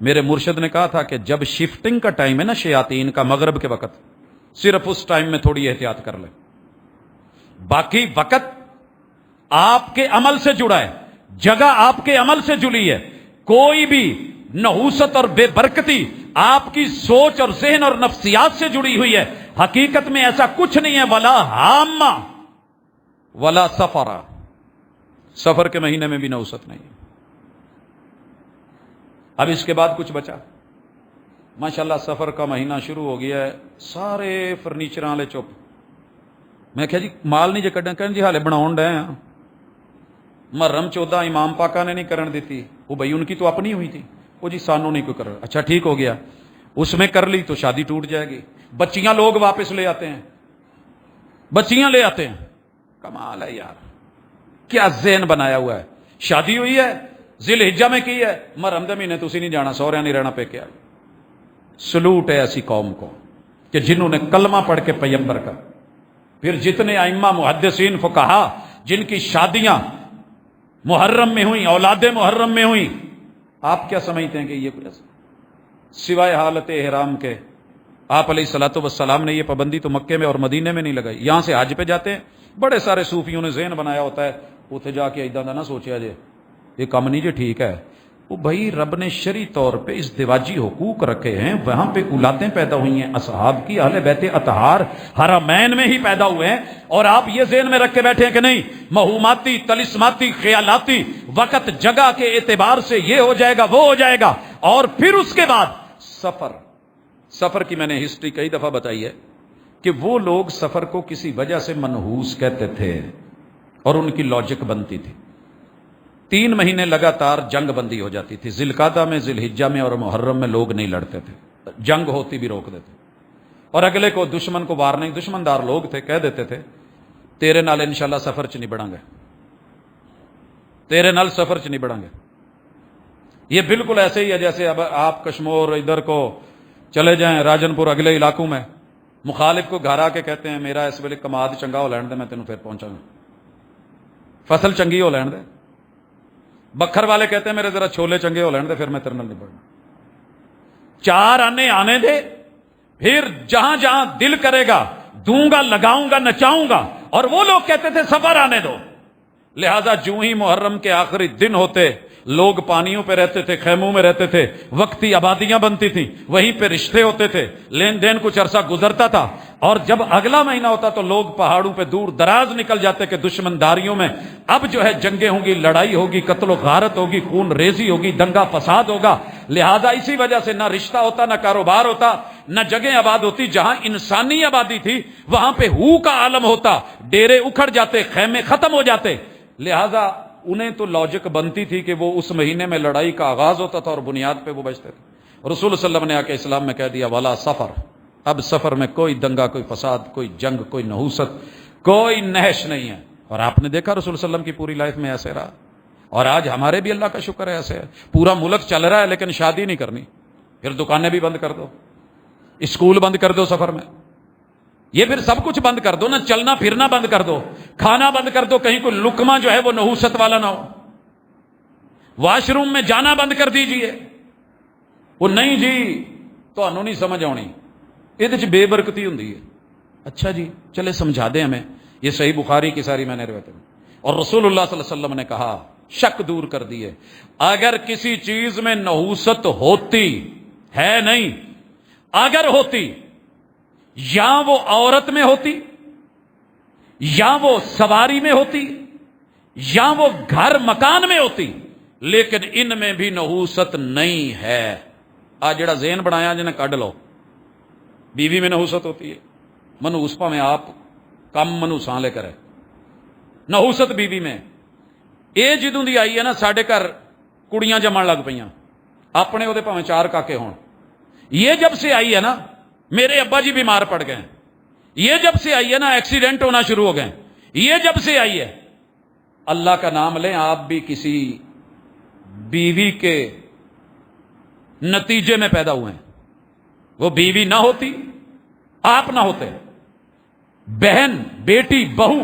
میرے مرشد نے کہا تھا کہ جب شفٹنگ کا ٹائم ہے نا شیاطین کا، مغرب کے وقت، صرف اس ٹائم میں تھوڑی احتیاط کر لیں، باقی وقت آپ کے عمل سے جڑا ہے، جگہ آپ کے عمل سے جڑی ہے. کوئی بھی نحوست اور بے برکتی آپ کی سوچ اور ذہن اور نفسیات سے جڑی ہوئی ہے. حقیقت میں ایسا کچھ نہیں ہے. ولا حامہ ولا سفرا، سفر کے مہینے میں بھی نحوست نہیں ہے. اب اس کے بعد کچھ بچا؟ ماشاءاللہ سفر کا مہینہ شروع ہو گیا ہے، سارے فرنیچر والے چپ. میں کہا جی مال نہیں جے کڈن، کہن جی حالے بناؤن ڈے ہیں. محرم 14 امام پاکا نے نہیں کرن دیتی، وہ بھائی ان کی تو اپنی ہوئی تھی. وہ جی سانو نہیں کوئی کر رہا. اچھا ٹھیک ہو گیا، اس میں کر لی تو شادی ٹوٹ جائے گی. بچیاں لوگ واپس لے آتے ہیں، بچیاں لے آتے ہیں. کمال ہے یار، کیا ذہن بنایا ہوا ہے. شادی ہوئی ہے ذی الحجہ میں کی ہے، محرم دے مہینے تسی نہیں جانا، سہرے نہیں رہنا پیکے. سلوٹ ہے ایسی قوم کو کہ جنہوں نے کلمہ پڑھ کے پیغمبر کا. پھر جتنے ائمہ محدثین فقہا جن کی شادیاں محرم میں ہوئیں، اولاد محرم میں ہوئیں، آپ کیا سمجھتے ہیں کہ یہ سوائے حالت احرام کے آپ علیہ الصلوۃ والسلام نے یہ پابندی تو مکے میں اور مدینے میں نہیں لگائی. یہاں سے حج پہ جاتے ہیں، بڑے سارے صوفیوں نے ذہن بنایا ہوتا ہے اتنے جا کے ادھا نہ سوچیا جے یہ کم نہیں جی ٹھیک ہے. وہ بھائی رب نے شرعی طور پہ ازدواجی حقوق رکھے ہیں، وہاں پہ اولادیں پیدا ہوئی ہیں اصحاب کی، اہل بیت اطہار حرمین میں ہی پیدا ہوئے ہیں. اور آپ یہ ذہن میں رکھ کے بیٹھے ہیں کہ نہیں موہوماتی طلسماتی خیالاتی وقت جگہ کے اعتبار سے یہ ہو جائے گا وہ ہو جائے گا. اور پھر اس کے بعد سفر کی میں نے ہسٹری کئی دفعہ بتائی ہے کہ وہ لوگ سفر کو کسی وجہ سے منحوس کہتے تھے اور ان کی لاجک بنتی تھی. 3 مہینے لگاتار جنگ بندی ہو جاتی تھی. ذی القعدہ میں، ذی الحجہ میں اور محرم میں لوگ نہیں لڑتے تھے، جنگ ہوتی بھی روک دیتے. اور اگلے کو دشمن کو وارننگ، دشمندار لوگ تھے، کہہ دیتے تھے تیرے نال انشاءاللہ سفر چ نہیں بڑھاں گے، تیرے نال سفر چ نہیں بڑھاں گے. یہ بالکل ایسے ہی ہے جیسے اب آپ کشمور ادھر کو چلے جائیں راجن پور اگلے علاقوں میں، مخالف کو گھر آ کے کہتے ہیں میرا اس ویلے کماد چنگا ہو لین دے، میں تینوں پھر پہنچاں گا، فصل چنگی ہو لین دے. بکھر والے کہتے ہیں میرے ذرا چھولے چنگے ہو لین دے، پھر میں تیرے نال نہیں بڑھنا. 4 آنے آنے دے، پھر جہاں جہاں دل کرے گا دوں گا، لگاؤں گا، نچاؤں گا. اور وہ لوگ کہتے تھے سفر آنے دو. لہذا جو ہی محرم کے آخری دن ہوتے لوگ پانیوں پہ رہتے تھے، خیموں میں رہتے تھے، وقتی آبادیاں بنتی تھیں، وہیں پہ رشتے ہوتے تھے، لین دین کچھ عرصہ گزرتا تھا. اور جب اگلا مہینہ ہوتا تو لوگ پہاڑوں پہ دور دراز نکل جاتے کہ دشمنداریوں میں اب جو ہے جنگیں ہوں گی، لڑائی ہوگی، قتل و غارت ہوگی، خون ریزی ہوگی، دنگا فساد ہوگا. لہذا اسی وجہ سے نہ رشتہ ہوتا، نہ کاروبار ہوتا، نہ جگہیں آباد ہوتی. جہاں انسانی آبادی تھی وہاں پہ ہو کا عالم ہوتا، ڈیرے اکھڑ جاتے، خیمے ختم ہو جاتے. لہذا انہیں تو لاجک بنتی تھی کہ وہ اس مہینے میں لڑائی کا آغاز ہوتا تھا اور بنیاد پہ وہ بچتے تھے. رسول صلی اللہ علیہ وسلم نے آ کے اسلام میں کہہ دیا والا سفر، اب سفر میں کوئی دنگا، کوئی فساد، کوئی جنگ، کوئی نحوست، کوئی نہش نہیں ہے. اور آپ نے دیکھا رسول صلی اللہ علیہ وسلم کی پوری لائف میں ایسے رہا. اور آج ہمارے بھی اللہ کا شکر ہے ایسے ہے. پورا ملک چل رہا ہے لیکن شادی نہیں کرنی، پھر دکانیں بھی بند کر دو، اسکول بند کر دو سفر میں، یہ پھر سب کچھ بند کر دو نا، چلنا پھرنا بند کر دو، کھانا بند کر دو، کہیں کوئی لقمہ جو ہے وہ نحوست والا نہ ہو. واش روم میں جانا بند کر دیجئے. وہ نہیں جی تمہیں نہیں سمجھ آنی، یہ بے برکتی ہوں. اچھا جی چلے سمجھا دیں ہمیں. یہ صحیح بخاری کی ساری میں نے روایت. اور رسول اللہ صلی اللہ علیہ وسلم نے کہا، شک دور کر دیے، اگر کسی چیز میں نحوست ہوتی ہے نہیں، اگر ہوتی یا وہ عورت میں ہوتی، یا وہ سواری میں ہوتی، یا وہ گھر مکان میں ہوتی، لیکن ان میں بھی نحوست نہیں ہے. آج جڑا ذہن بنایا جنہیں کڈ لو. بیوی میں نحوست ہوتی ہے، منحوس پاویں آپ کم منحوساں لے کرے، نحوست بیوی میں. یہ جدوں دی آئی ہے نا ساڈے گھر کڑیاں جمن لگ پئیاں، اپنے وہ پاویں 4 کاکے ہون. یہ جب سے آئی ہے نا، میرے ابا جی بیمار پڑ گئے، یہ جب سے آئی ہے نا ایکسیڈنٹ ہونا شروع ہو گئے، یہ جب سے آئی ہے. اللہ کا نام لیں، آپ بھی کسی بیوی کے نتیجے میں پیدا ہوئے ہیں. وہ بیوی نہ ہوتی، آپ نہ ہوتے، بہن، بیٹی، بہو،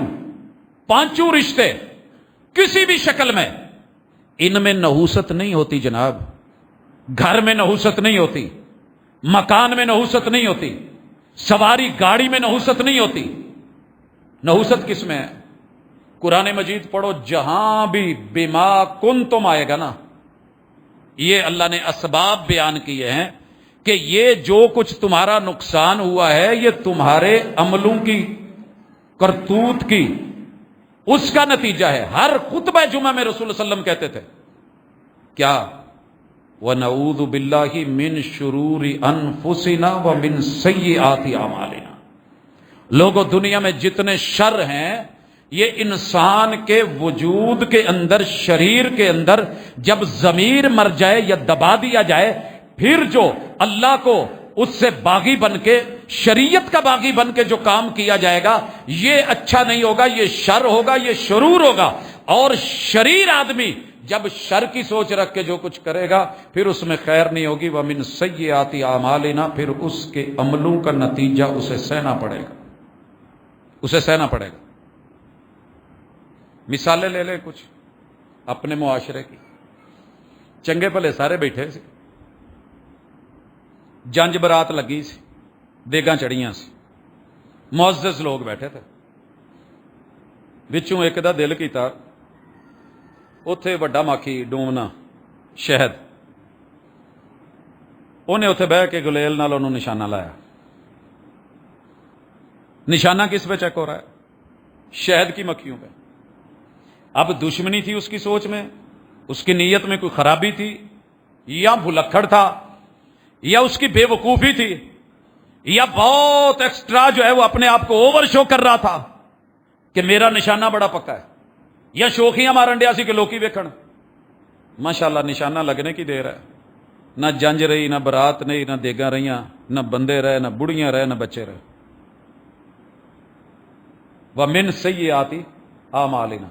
5 رشتے کسی بھی شکل میں، ان میں نحوست نہیں ہوتی جناب. گھر میں نحوست نہیں ہوتی، مکان میں نحوست نہیں ہوتی، سواری گاڑی میں نحوست نہیں ہوتی۔ نحوست کس میں ہے؟ قرآن مجید پڑھو، جہاں بھی بما کنتم آئے گا نا، یہ اللہ نے اسباب بیان کیے ہیں کہ یہ جو کچھ تمہارا نقصان ہوا ہے یہ تمہارے عملوں کی، کرتوت کی، اس کا نتیجہ ہے۔ ہر خطبہ جمعہ میں رسول اللہ صلی اللہ علیہ وسلم کہتے تھے کیا؟ وَنَعُوذُ بِاللَّهِ مِن شُرُورِ أَنفُسِنَا وَمِن سَيِّئَاتِ أَعْمَالِنَا۔ لوگوں، دنیا میں جتنے شر ہیں یہ انسان کے وجود کے اندر، شریر کے اندر جب ضمیر مر جائے یا دبا دیا جائے، پھر جو اللہ کو اس سے باغی بن کے، شریعت کا باغی بن کے جو کام کیا جائے گا یہ اچھا نہیں ہوگا، یہ شر ہوگا، یہ شرور ہوگا۔ اور شریر آدمی جب شر کی سوچ رکھ کے جو کچھ کرے گا پھر اس میں خیر نہیں ہوگی۔ وَمِن سَيِّئَاتِ أَعْمَالِنَا، پھر اس کے عملوں کا نتیجہ اسے سہنا پڑے گا، اسے سہنا پڑے گا۔ مثالیں لے لیں کچھ اپنے معاشرے کی۔ چنگے بھلے سارے بیٹھے سی، جنج برات لگی سی، دیگاں چڑیاں سی، معزز لوگ بیٹھے تھے، وچوں ایک دا دل کیتا اوتھے وڈا ماکھی ڈومنا شہد، انہیں اوتھے بہ کے گلیل نال انہوں نشانہ لایا۔ نشانہ کس پہ چیک ہو رہا ہے؟ شہد کی مکھیوں پہ۔ اب دشمنی تھی اس کی سوچ میں، اس کی نیت میں کوئی خرابی تھی، یا بھلکڑ تھا، یا اس کی بے وقوفی تھی، یا بہت ایکسٹرا جو ہے وہ اپنے آپ کو اوور شو کر رہا تھا کہ میرا نشانہ بڑا پکا ہے، یا شوخیاں مارن ڈیا سی کہ لوکی ویکھن۔ ماشاءاللہ نشانہ لگنے کی دیر ہے، نہ جنج رہی، نہ برات نہیں، نہ دیگاں رہیاں، نہ بندے رہے، نہ بڑھیاں رہے، نہ بچے رہے۔ وَمِن سَيِّئَاتِ أَعْمَالِنَا،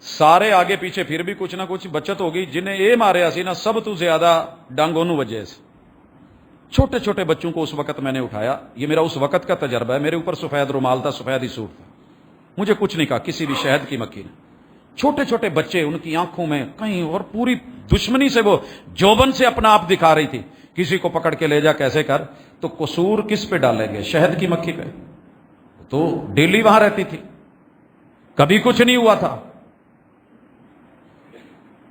سارے آگے پیچھے پھر بھی کچھ نہ کچھ بچت ہوگی۔ جنہیں اے مارے سی نا سب تو زیادہ ڈنگ انہوں وجہ سے۔ چھوٹے چھوٹے بچوں کو اس وقت میں نے اٹھایا، یہ میرا اس وقت کا تجربہ ہے، میرے اوپر سفید رومال تھا، سفید ہی سوٹ تھا، مجھے کچھ نہیں کہا کسی بھی شہد کی مکھی نے۔ چھوٹے چھوٹے بچے، ان کی آنکھوں میں کہیں، اور پوری دشمنی سے وہ جوبن سے اپنا آپ دکھا رہی تھی، کسی کو پکڑ کے لے جا کیسے کر۔ تو قصور کس پہ ڈالیں گے؟ شہد کی مکھی پہ، تو ڈیلی وہاں رہتی تھی، کبھی کچھ نہیں ہوا تھا۔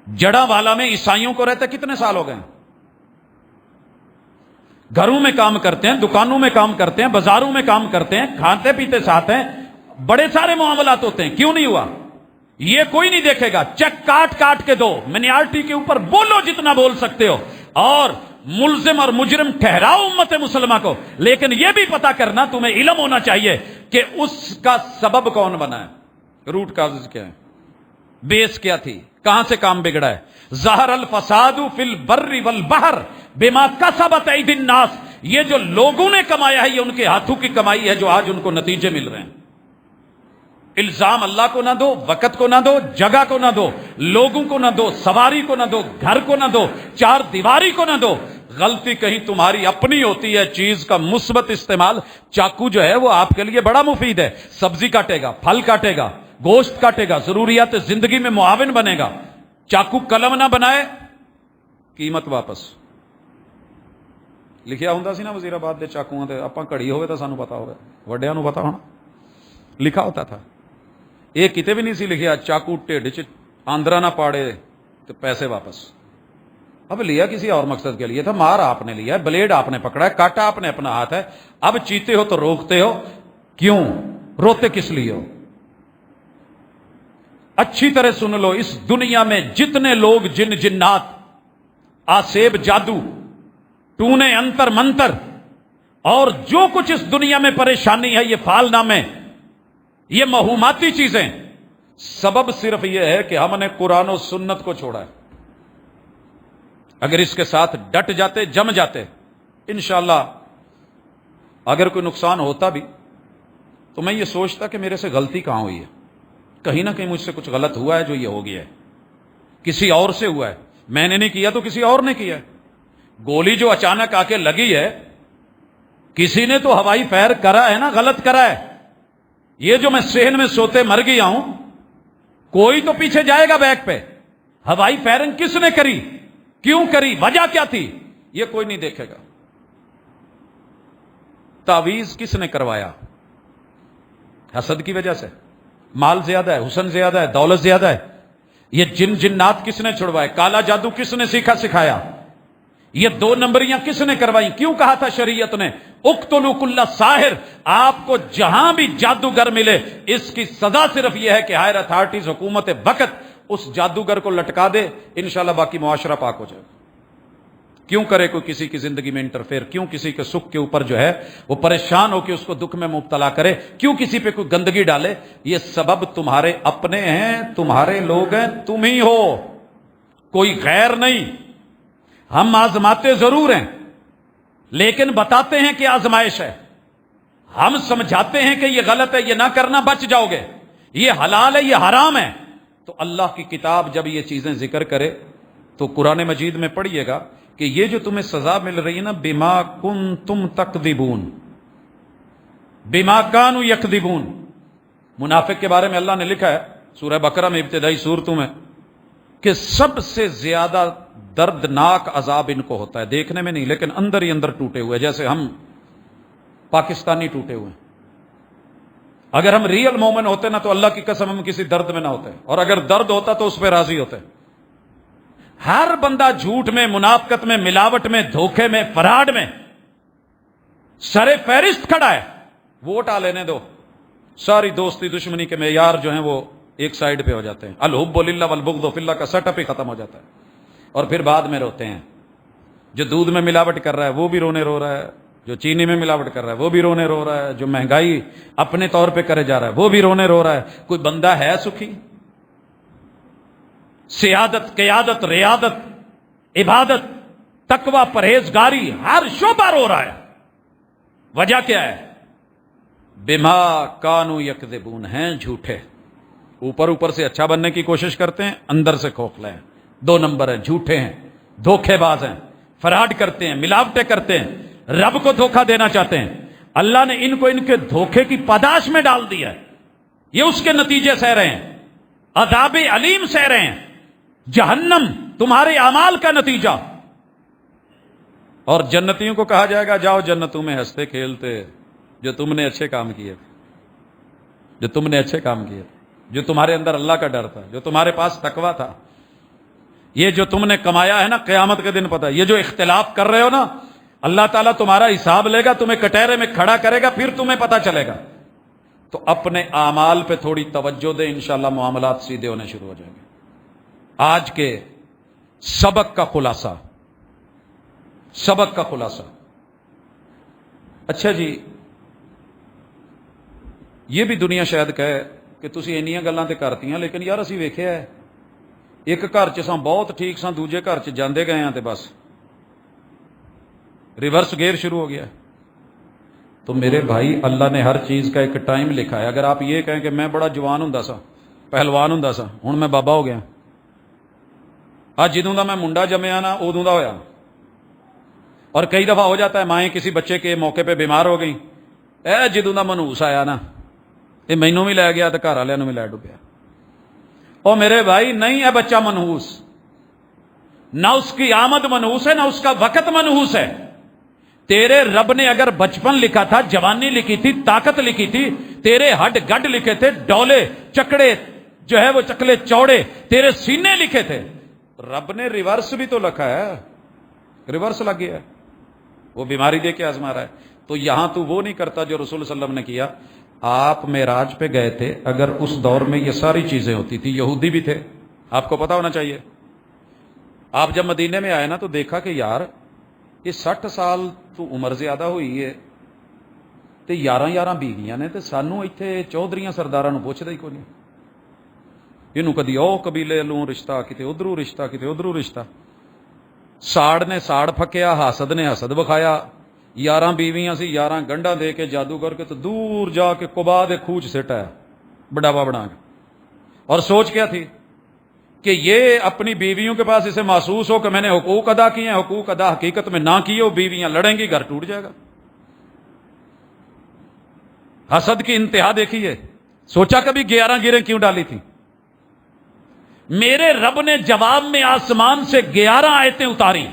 جڑا والا میں عیسائیوں کو رہتے کتنے سال ہو گئے ہیں؟ گھروں میں کام کرتے ہیں، دکانوں میں کام کرتے ہیں، بازاروں میں کام کرتے ہیں، کھاتے پیتے ساتھ ہیں، بڑے سارے معاملات ہوتے ہیں، کیوں نہیں ہوا؟ یہ کوئی نہیں دیکھے گا۔ چیک کاٹ کاٹ کے دو، مینیارٹی کے اوپر بولو جتنا بول سکتے ہو، اور ملزم اور مجرم ٹھہراؤ امت مسلمہ کو، لیکن یہ بھی پتا کرنا، تمہیں علم ہونا چاہیے کہ اس کا سبب کون بنا ہے، روٹ کازز کیا ہے، بیس کیا تھی، کہاں سے کام بگڑا ہے۔ ظہر الفساد فی البر والبحر بما کسبت ایدی الناس، یہ جو لوگوں نے کمایا ہے یہ ان کے ہاتھوں کی کمائی ہے جو آج ان کو نتیجے مل رہے ہیں۔ الزام اللہ کو نہ دو، وقت کو نہ دو، جگہ کو نہ دو، لوگوں کو نہ دو، سواری کو نہ دو، گھر کو نہ دو، چار دیواری کو نہ دو۔ غلطی کہیں تمہاری اپنی ہوتی ہے، چیز کا مثبت استعمال۔ چاقو جو ہے وہ آپ کے لیے بڑا مفید ہے، سبزی کاٹے گا، پھل کاٹے گا، گوشت کاٹے گا، ضروریات زندگی میں معاون بنے گا۔ چاقو قلم نہ بنائے، قیمت واپس۔ لکھیا ہوندا سی نا وزیر آباد دے چاقواں تے، اپاں گھڑی ہوئے تو سانو پتا ہوئے، وڈیاں نو پتا ہونا، لکھا ہوتا تھا۔ یہ کتے بھی نہیں سی لکھیا چاقو ٹھڈ چ آندرا نہ پاڑے تو پیسے واپس۔ اب لیا کسی اور مقصد کے لیے تھا، مار آپ نے لیا ہے، بلیڈ آپ نے پکڑا ہے، کاٹا آپ نے اپنا ہاتھ ہے، اب چیتے ہو تو روکتے ہو، کیوں روتے کس لیے ہو؟ اچھی طرح سن لو، اس دنیا میں جتنے لوگ جن جنات، آسیب جادو، ٹونے انتر منتر، اور جو کچھ اس دنیا میں پریشانی ہے، یہ فال نامے، یہ مہوماتی چیزیں، سبب صرف یہ ہے کہ ہم نے قرآن و سنت کو چھوڑا ہے۔ اگر اس کے ساتھ ڈٹ جاتے، جم جاتے، انشاءاللہ اگر کوئی نقصان ہوتا بھی تو میں یہ سوچتا کہ میرے سے غلطی کہاں ہوئی ہے، کہیں نہ کہیں مجھ سے کچھ غلط ہوا ہے جو یہ ہو گیا ہے، کسی اور سے ہوا ہے، میں نے نہیں کیا تو کسی اور نے کیا ہے۔ گولی جو اچانک آ کے لگی ہے، کسی نے تو ہوائی فائر کرا ہے نا، غلط کرا ہے۔ یہ جو میں صحن میں سوتے مر گیا ہوں، کوئی تو پیچھے جائے گا بیک پہ۔ ہوائی فائرنگ کس نے کری؟ کیوں کری, وجہ کیا تھی, یہ کوئی نہیں دیکھے گا. تعویذ کس نے کروایا؟ حسد کی وجہ سے. مال زیادہ ہے, حسن زیادہ ہے, دولت زیادہ ہے. یہ جنات کس نے چھڑوائے؟ کالا جادو کس نے سیکھا سکھایا؟ یہ 2 نمبریاں کس نے کروائی؟ کیوں کہا تھا شریعت نے اقتلوا کل ساحر؟ آپ کو جہاں بھی جادوگر ملے اس کی سزا صرف یہ ہے کہ ہائر اتھارٹیز, حکومت وقت اس جادوگر کو لٹکا دے, انشاءاللہ باقی معاشرہ پاک ہو جائے. کیوں کرے کوئی کسی کی زندگی میں انٹرفیئر؟ کیوں کسی کے سکھ کے اوپر جو ہے وہ پریشان ہو کے اس کو دکھ میں مبتلا کرے؟ کیوں کسی پہ کوئی گندگی ڈالے؟ یہ سبب تمہارے اپنے ہیں, تمہارے لوگ ہیں, تم ہی ہو, کوئی غیر نہیں. ہم آزماتے ضرور ہیں لیکن بتاتے ہیں کہ آزمائش ہے. ہم سمجھاتے ہیں کہ یہ غلط ہے, یہ نہ کرنا, بچ جاؤ گے, یہ حلال ہے, یہ حرام ہے. تو اللہ کی کتاب جب یہ چیزیں ذکر کرے تو قرآن مجید میں پڑھیے گا کہ یہ جو تمہیں سزا مل رہی ہے نا, بما کنتم تکذبون, بما کانوا یکذبون. منافق کے بارے میں اللہ نے لکھا ہے سورہ بقرہ میں ابتدائی سورتوں میں کہ سب سے زیادہ دردناک عذاب ان کو ہوتا ہے, دیکھنے میں نہیں لیکن اندر ہی اندر ٹوٹے ہوئے, جیسے ہم پاکستانی ٹوٹے ہوئے. اگر ہم ریئل مومن ہوتے نا تو اللہ کی قسم ہم کسی درد میں نہ ہوتے, اور اگر درد ہوتا تو اس پہ راضی ہوتے. ہر بندہ جھوٹ میں, منافقت میں, ملاوٹ میں, دھوکے میں, فراڈ میں سر فہرست کھڑا ہے. ووٹ آ لینے دو, ساری دوستی دشمنی کے معیار جو ہیں وہ ایک سائیڈ پہ ہو جاتے ہیں. الحب للہ والبغض فی اللہ کا سیٹ اپ ہی ختم ہو جاتا ہے, اور پھر بعد میں روتے ہیں. جو دودھ میں ملاوٹ کر رہا ہے وہ بھی رونے رو رہا ہے, جو چینی میں ملاوٹ کر رہا ہے وہ بھی رونے رو رہا ہے, جو مہنگائی اپنے طور پہ کرے جا رہا ہے وہ بھی رونے رو رہا ہے. کوئی بندہ ہے سکھی؟ سیادت, قیادت, ریادت, عبادت, تقوی, پرہیزگاری, ہر شعبہ رو رہا ہے. وجہ کیا ہے؟ بما کانوا یکذبون, ہیں جھوٹے. اوپر سے اچھا بننے کی کوشش کرتے ہیں, اندر سے کھوکھلے ہیں. 2 نمبر ہیں, جھوٹے ہیں, دھوکے باز ہیں, فراڈ کرتے ہیں, ملاوٹیں کرتے ہیں, رب کو دھوکہ دینا چاہتے ہیں. اللہ نے ان کو ان کے دھوکے کی پاداش میں ڈال دیا ہے. یہ اس کے نتیجے سہ رہے ہیں, عذاب علیم سہ رہے ہیں, جہنم تمہارے اعمال کا نتیجہ. اور جنتیوں کو کہا جائے گا جاؤ جنتوں میں ہنستے کھیلتے, جو تم نے اچھے کام کیے, جو تم نے اچھے کام کیے, جو تمہارے اندر اللہ کا ڈر تھا, جو تمہارے پاس تقویٰ تھا. یہ جو تم نے کمایا ہے نا, قیامت کے دن پتہ, یہ جو اختلاف کر رہے ہو نا, اللہ تعالیٰ تمہارا حساب لے گا, تمہیں کٹہرے میں کھڑا کرے گا, پھر تمہیں پتہ چلے گا. تو اپنے اعمال پہ تھوڑی توجہ دیں, انشاءاللہ معاملات سیدھے ہونے شروع ہو جائیں گے. آج کے سبق کا خلاصہ, سبق کا خلاصہ. اچھا جی, یہ بھی دنیا شاید کہے کہ تسی انیاں گلاں تے کرتیاں, لیکن یار اسی ویکھیا ہے ایک گھر چ ساں بہت ٹھیک ساں, دوجے گھر چ جاندے گئے ہاں تے بس ریورس گیئر شروع ہو گیا. تو میرے بھائی, اللہ نے ہر چیز کا ایک ٹائم لکھا ہے. اگر آپ یہ کہیں کہ میں بڑا جوان ہوں سا, پہلوان ہوں سا, ہوں میں بابا ہو گیا, جدوں دا میں منڈا جمیا نا ادوں دا ہویا. اور کئی دفعہ ہو جاتا ہے مائیں کسی بچے کے موقع پہ بیمار ہو گئی, جدوں دا منہوس آیا نا یہ مینوں بھی لے گیا تو گھر والوں بھی لے ڈبیا. اور میرے بھائی نہیں ہے بچہ منحوس, نہ اس کی آمد منحوس ہے, نہ اس کا وقت منحوس ہے. تیرے رب نے اگر بچپن لکھا تھا, جوانی لکھی تھی, طاقت لکھی تھی, تیرے ہڈ گڈ لکھے تھے, ڈولے چکڑے جو ہے وہ چکلے چوڑے تیرے سینے لکھے تھے. رب نے ریورس بھی تو لکھا ہے, ریورس لگ گیا ہے, وہ بیماری دے کے آزما رہا ہے. تو یہاں تو وہ نہیں کرتا جو رسول صلی اللہ علیہ وسلم نے کیا. آپ معراج پہ گئے تھے, اگر اس دور میں یہ ساری چیزیں ہوتی تھی, یہودی بھی تھے, آپ کو پتا ہونا چاہیے. آپ جب مدینے میں آئے نا تو دیکھا کہ یار یہ 60 سال تو عمر زیادہ ہوئی ہے تے 11 بیویاں نے, تے سانو ایتھے چودھریاں سرداراں نوں پوچھدا ہی کوئی نہیں. اینوں کدی او قبیلے لوں رشتہ, کتے ادھروں رشتہ, کتے ادھروں رشتہ. ساڑ نے ساڑ پھکیا, حاسد نے حسد بکھایا. 11 بیویاں سی, 11 گنڈا دے کے جادو کر کے تو دور جا کے قبا دے کھوج سٹا ہے بڑاوا بنا کے. اور سوچ کیا تھی کہ یہ اپنی بیویوں کے پاس اسے محسوس ہو کہ میں نے حقوق ادا کیے ہیں, حقوق ادا حقیقت میں نہ کیے, وہ بیویاں لڑیں گی, گھر ٹوٹ جائے گا. حسد کی انتہا دیکھیے. سوچا کبھی 11 گیریں کیوں ڈالی تھی؟ میرے رب نے جواب میں آسمان سے 11 آیتیں اتاری،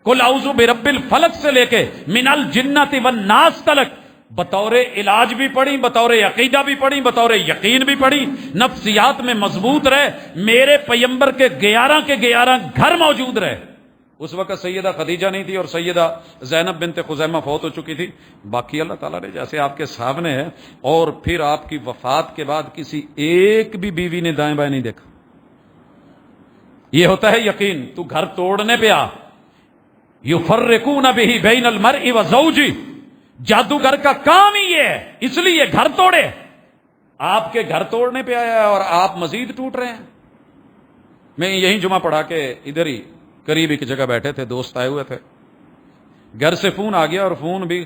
قل اعوذ برب الفلق سے لے کے من الجنۃ والناس تلک، بطور علاج بھی پڑھی، بطور عقیدہ بھی پڑھی، بطور یقین بھی پڑھی، نفسیات میں مضبوط رہے، میرے پیغمبر کے 11 گھر موجود رہے۔ اس وقت سیدہ خدیجہ نہیں تھی اور سیدہ زینب بنت خزیمہ فوت ہو چکی تھی، باقی اللہ تعالیٰ نے جیسے آپ کے سامنے ہے، اور پھر آپ کی وفات کے بعد کسی ایک بھی بیوی نے دائیں بائیں نہیں دیکھا۔ یہ ہوتا ہے یقین۔ تو گھر توڑنے پہ آ، یفرقون بہ بین المرء وزوجہ، جادوگر کا کام ہی یہ ہے، اس لیے گھر توڑے۔ آپ کے گھر توڑنے پہ آیا ہے اور آپ مزید ٹوٹ رہے ہیں۔ میں یہی جمعہ پڑھا کے ادھر ہی قریب ایک جگہ بیٹھے تھے، دوست آئے ہوئے تھے، گھر سے فون آ گیا، اور فون بھی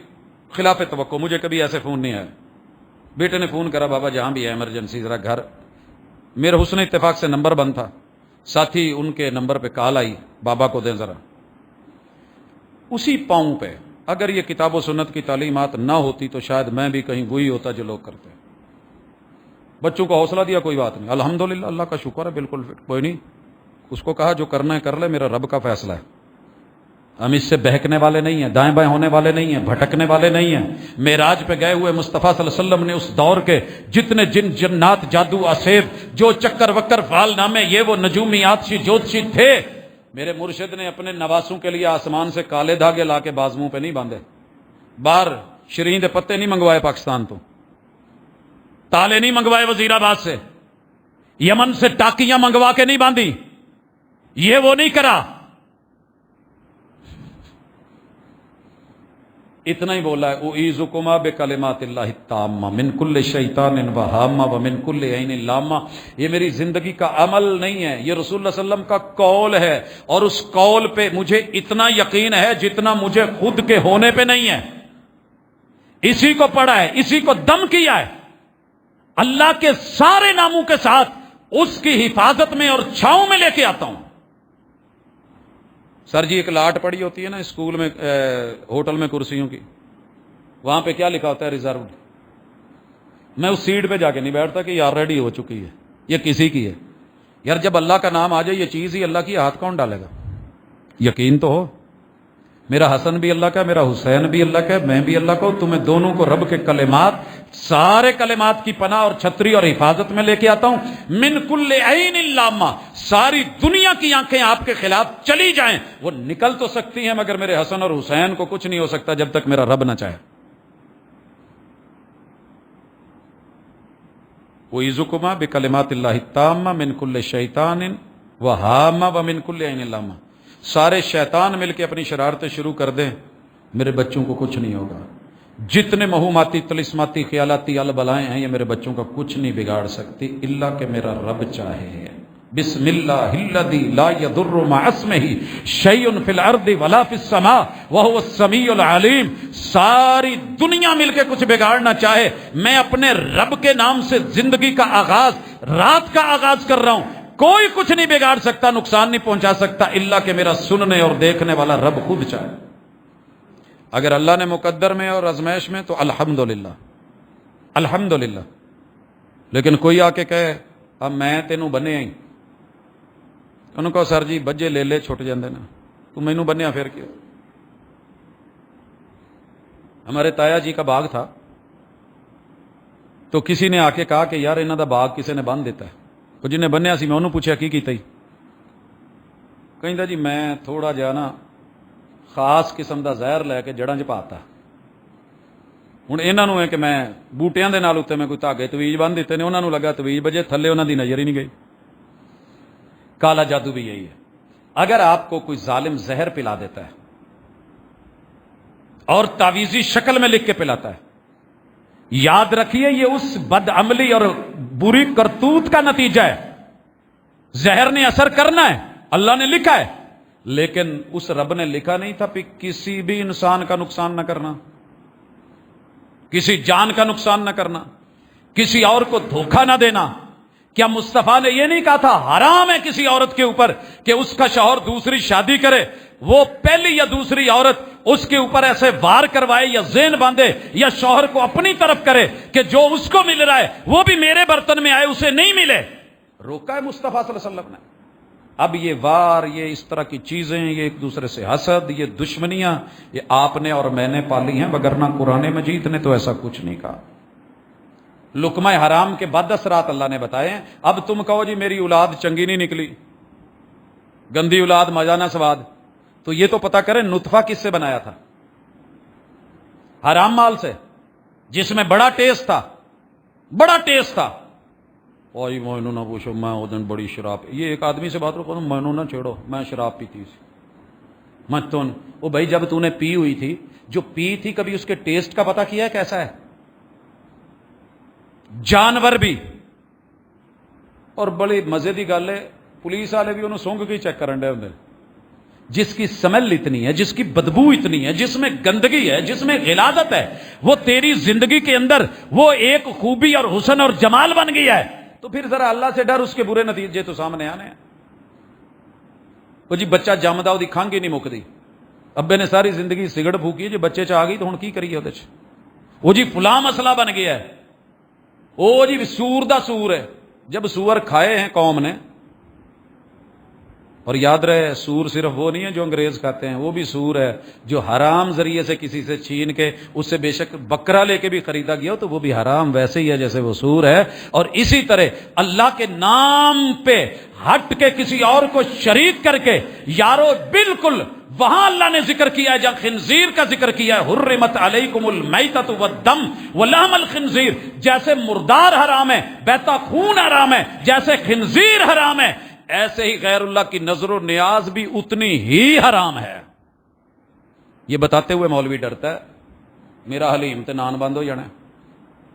خلاف توقع، مجھے کبھی ایسے فون نہیں آیا۔ بیٹے نے فون کرا، بابا جہاں بھی ہے ایمرجنسی ذرا گھر، میرے حسن اتفاق سے نمبر بند تھا، ساتھ ہی ان کے نمبر پہ کال آئی، بابا کو دیں ذرا۔ اسی پاؤں پہ اگر یہ کتاب و سنت کی تعلیمات نہ ہوتی تو شاید میں بھی کہیں وہی ہوتا جو لوگ کرتے ہیں۔ بچوں کو حوصلہ دیا، کوئی بات نہیں، الحمدللہ، اللہ کا شکر ہے، بالکل کوئی نہیں، اس کو کہا جو کرنا ہے کر لے، میرا رب کا فیصلہ ہے، ہم اس سے بہکنے والے نہیں ہیں، دائیں بائیں ہونے والے نہیں ہیں، بھٹکنے والے نہیں ہیں۔ معراج پہ گئے ہوئے مصطفیٰ صلی اللہ علیہ وسلم نے اس دور کے جتنے جن جنات، جادو، اسیب، جو چکر وکر، فال نامے، یہ وہ نجومیات شی جوتشی تھے، میرے مرشد نے اپنے نواسوں کے لیے آسمان سے کالے دھاگے لا کے بازوؤں پہ نہیں باندھے، باہر شرین دے پتے نہیں منگوائے پاکستان تو، تالے نہیں منگوائے وزیر آباد سے، یمن سے ٹاکیاں منگوا کے نہیں باندھی، یہ وہ نہیں کرا۔ اتنا ہی بولا ہے، اعیذکما بکلمات اللہ التامہ من کل شیطان وہامہ ومن کل عین لامہ۔ یہ میری زندگی کا عمل نہیں ہے، یہ رسول اللہ صلی اللہ علیہ وسلم کا قول ہے، اور اس قول پہ مجھے اتنا یقین ہے جتنا مجھے خود کے ہونے پہ نہیں ہے۔ اسی کو پڑھا ہے، اسی کو دم کیا ہے، اللہ کے سارے ناموں کے ساتھ اس کی حفاظت میں اور چھاؤں میں لے کے آتا ہوں۔ سر جی ایک لاٹ پڑی ہوتی ہے نا اسکول میں، ہوٹل میں کرسیوں کی، وہاں پہ کیا لکھا ہوتا ہے؟ ریزروڈ۔ میں اس سیٹ پہ جا کے نہیں بیٹھتا کہ یہ آلریڈی ہو چکی ہے، یہ کسی کی ہے۔ یار جب اللہ کا نام آ جائے، یہ چیز ہی اللہ کی، ہاتھ کون ڈالے گا؟ یقین تو ہو، میرا حسن بھی اللہ کا، میرا حسین بھی اللہ کا، میں بھی اللہ کا ہوں، تمہیں دونوں کو رب کے کلمات، سارے کلمات کی پناہ اور چھتری اور حفاظت میں لے کے آتا ہوں۔ من کل عین لامہ، ساری دنیا کی آنکھیں آپ کے خلاف چلی جائیں، وہ نکل تو سکتی ہیں، مگر میرے حسن اور حسین کو کچھ نہیں ہو سکتا جب تک میرا رب نہ چاہے۔ اعیذکما بکلمات اللہ التامہ من کل شیطان وہامہ ومن کل عین لامہ۔ سارے شیطان مل کے اپنی شرارتیں شروع کر دیں، میرے بچوں کو کچھ نہیں ہوگا۔ جتنے مہوماتی، طلسماتی، خیالاتی البلائیں ہیں، یہ میرے بچوں کا کچھ نہیں بگاڑ سکتی، اللہ کہ میرا رب چاہے۔ بسم اللہ الذی لا یضر مع اسمہ شیء فی الارض ولا فی السماء وہو السمیع العلیم۔ ساری دنیا مل کے کچھ بگاڑنا چاہے، میں اپنے رب کے نام سے زندگی کا آغاز، رات کا آغاز کر رہا ہوں، کوئی کچھ نہیں بگاڑ سکتا، نقصان نہیں پہنچا سکتا، اللہ کہ میرا سننے اور دیکھنے والا رب خود چاہے۔ اگر اللہ نے مقدر میں اور ازمائش میں تو الحمدللہ، الحمدللہ۔ لیکن کوئی آ کے کہے اب میں تینوں بنیا ہی، انہوں کہو سر جی بجے لے لے چھٹ جاندے نا، تو مینوں بنیا پھر کیوں؟ ہمارے تایا جی کا باغ تھا، تو کسی نے آ کے کہا کہ یار انہاں دا باغ کسی نے بن دیتا ہے، تو جنہیں بنیا سی میں انہوں پوچھا کی کیتا ہی، کہندا جی میں تھوڑا جہا نا خاص قسم دا زہر لے کے جڑاں چ پاتا، ہوں انہاں نوں ہے کہ میں بوٹیاں دے نال اوتے میں کوئی دھاگے تویج بن دیتے نے، انہاں نوں لگا تویج بجے، تھلے انہاں دی نظر ہی نہیں گئی۔ کالا جادو بھی یہی ہے، اگر آپ کو کوئی ظالم زہر پلا دیتا ہے اور تعویذی شکل میں لکھ کے پلاتا ہے، یاد رکھیے یہ اس بد عملی اور بری کرتوت کا نتیجہ ہے۔ زہر نے اثر کرنا ہے، اللہ نے لکھا ہے، لیکن اس رب نے لکھا نہیں تھا کہ کسی بھی انسان کا نقصان نہ کرنا، کسی جان کا نقصان نہ کرنا، کسی اور کو دھوکہ نہ دینا۔ کیا مصطفیٰ نے یہ نہیں کہا تھا حرام ہے کسی عورت کے اوپر کہ اس کا شوہر دوسری شادی کرے، وہ پہلی یا دوسری عورت اس کے اوپر ایسے وار کروائے یا زین باندھے یا شوہر کو اپنی طرف کرے کہ جو اس کو مل رہا ہے وہ بھی میرے برتن میں آئے، اسے نہیں ملے؟ روکا ہے مصطفیٰ صلی اللہ علیہ وسلم نے۔ اب یہ وار، یہ اس طرح کی چیزیں، یہ ایک دوسرے سے حسد، یہ دشمنیاں، یہ آپ نے اور میں نے پالی ہیں، وگرنہ قرآن مجید نے تو ایسا کچھ نہیں کہا۔ لقمہ حرام کے بد اثرات اللہ نے بتائے ہیں۔ اب تم کہو جی میری اولاد چنگی نہیں نکلی، گندی اولاد مزہ نہ سواد، تو یہ تو پتہ کریں نطفہ کس سے بنایا تھا؟ حرام مال سے، جس میں بڑا ٹیسٹ تھا، بڑا ٹیسٹ تھا۔ اوئی مینو نہ پوچھو، میں وہ دن بڑی شراب، یہ ایک آدمی سے بات کروں، مینو نہ چھیڑو، میں شراب پیتی تھی متن۔ وہ بھائی جب تو نے پی ہوئی تھی، جو پی تھی کبھی اس کے ٹیسٹ کا پتہ کیا ہے کیسا ہے؟ جانور بھی۔ اور بڑی مزے دی گل ہے، پولیس والے بھی انہوں سونگ کے چیک کرن ڈے ہوندے، جس کی سمیل اتنی ہے، جس کی بدبو اتنی ہے، جس میں گندگی ہے، جس میں غلاظت ہے، وہ تیری زندگی کے اندر وہ ایک خوبی اور حسن اور جمال بن گئی ہے، تو پھر ذرا اللہ سے ڈر، اس کے برے نتیجے تو سامنے آنے ہیں۔ وہ جی بچہ جمدا وہ کھنگ ہی نہیں مکتی، ابے نے ساری زندگی سگڑ پھوکی، جی بچے چ آ گئی تو ہن کی کریے وہ؟ وہ جی فلاں مسئلہ بن گیا ہے، وہ جی سور دا سور ہے۔ جب سور کھائے ہیں قوم نے، اور یاد رہے سور صرف وہ نہیں ہے جو انگریز کھاتے ہیں، وہ بھی سور ہے جو حرام ذریعے سے کسی سے چھین کے، اس سے بے شک بکرا لے کے بھی خریدا گیا ہو تو وہ بھی حرام ویسے ہی ہے جیسے وہ سور ہے۔ اور اسی طرح اللہ کے نام پہ ہٹ کے کسی اور کو شریک کر کے، یارو بالکل وہاں اللہ نے ذکر کیا ہے جہاں خنزیر کا ذکر کیا ہے، حرمت علیکم المیتۃ والدم ولحم الخنزیر، جیسے مردار حرام ہے، بہتا خون حرام ہے، جیسے خنزیر حرام ہے، ایسے ہی غیر اللہ کی نظر و نیاز بھی اتنی ہی حرام ہے۔ یہ بتاتے ہوئے مولوی ڈرتا ہے میرا حلیم تے نان بند ہو جانا ہے،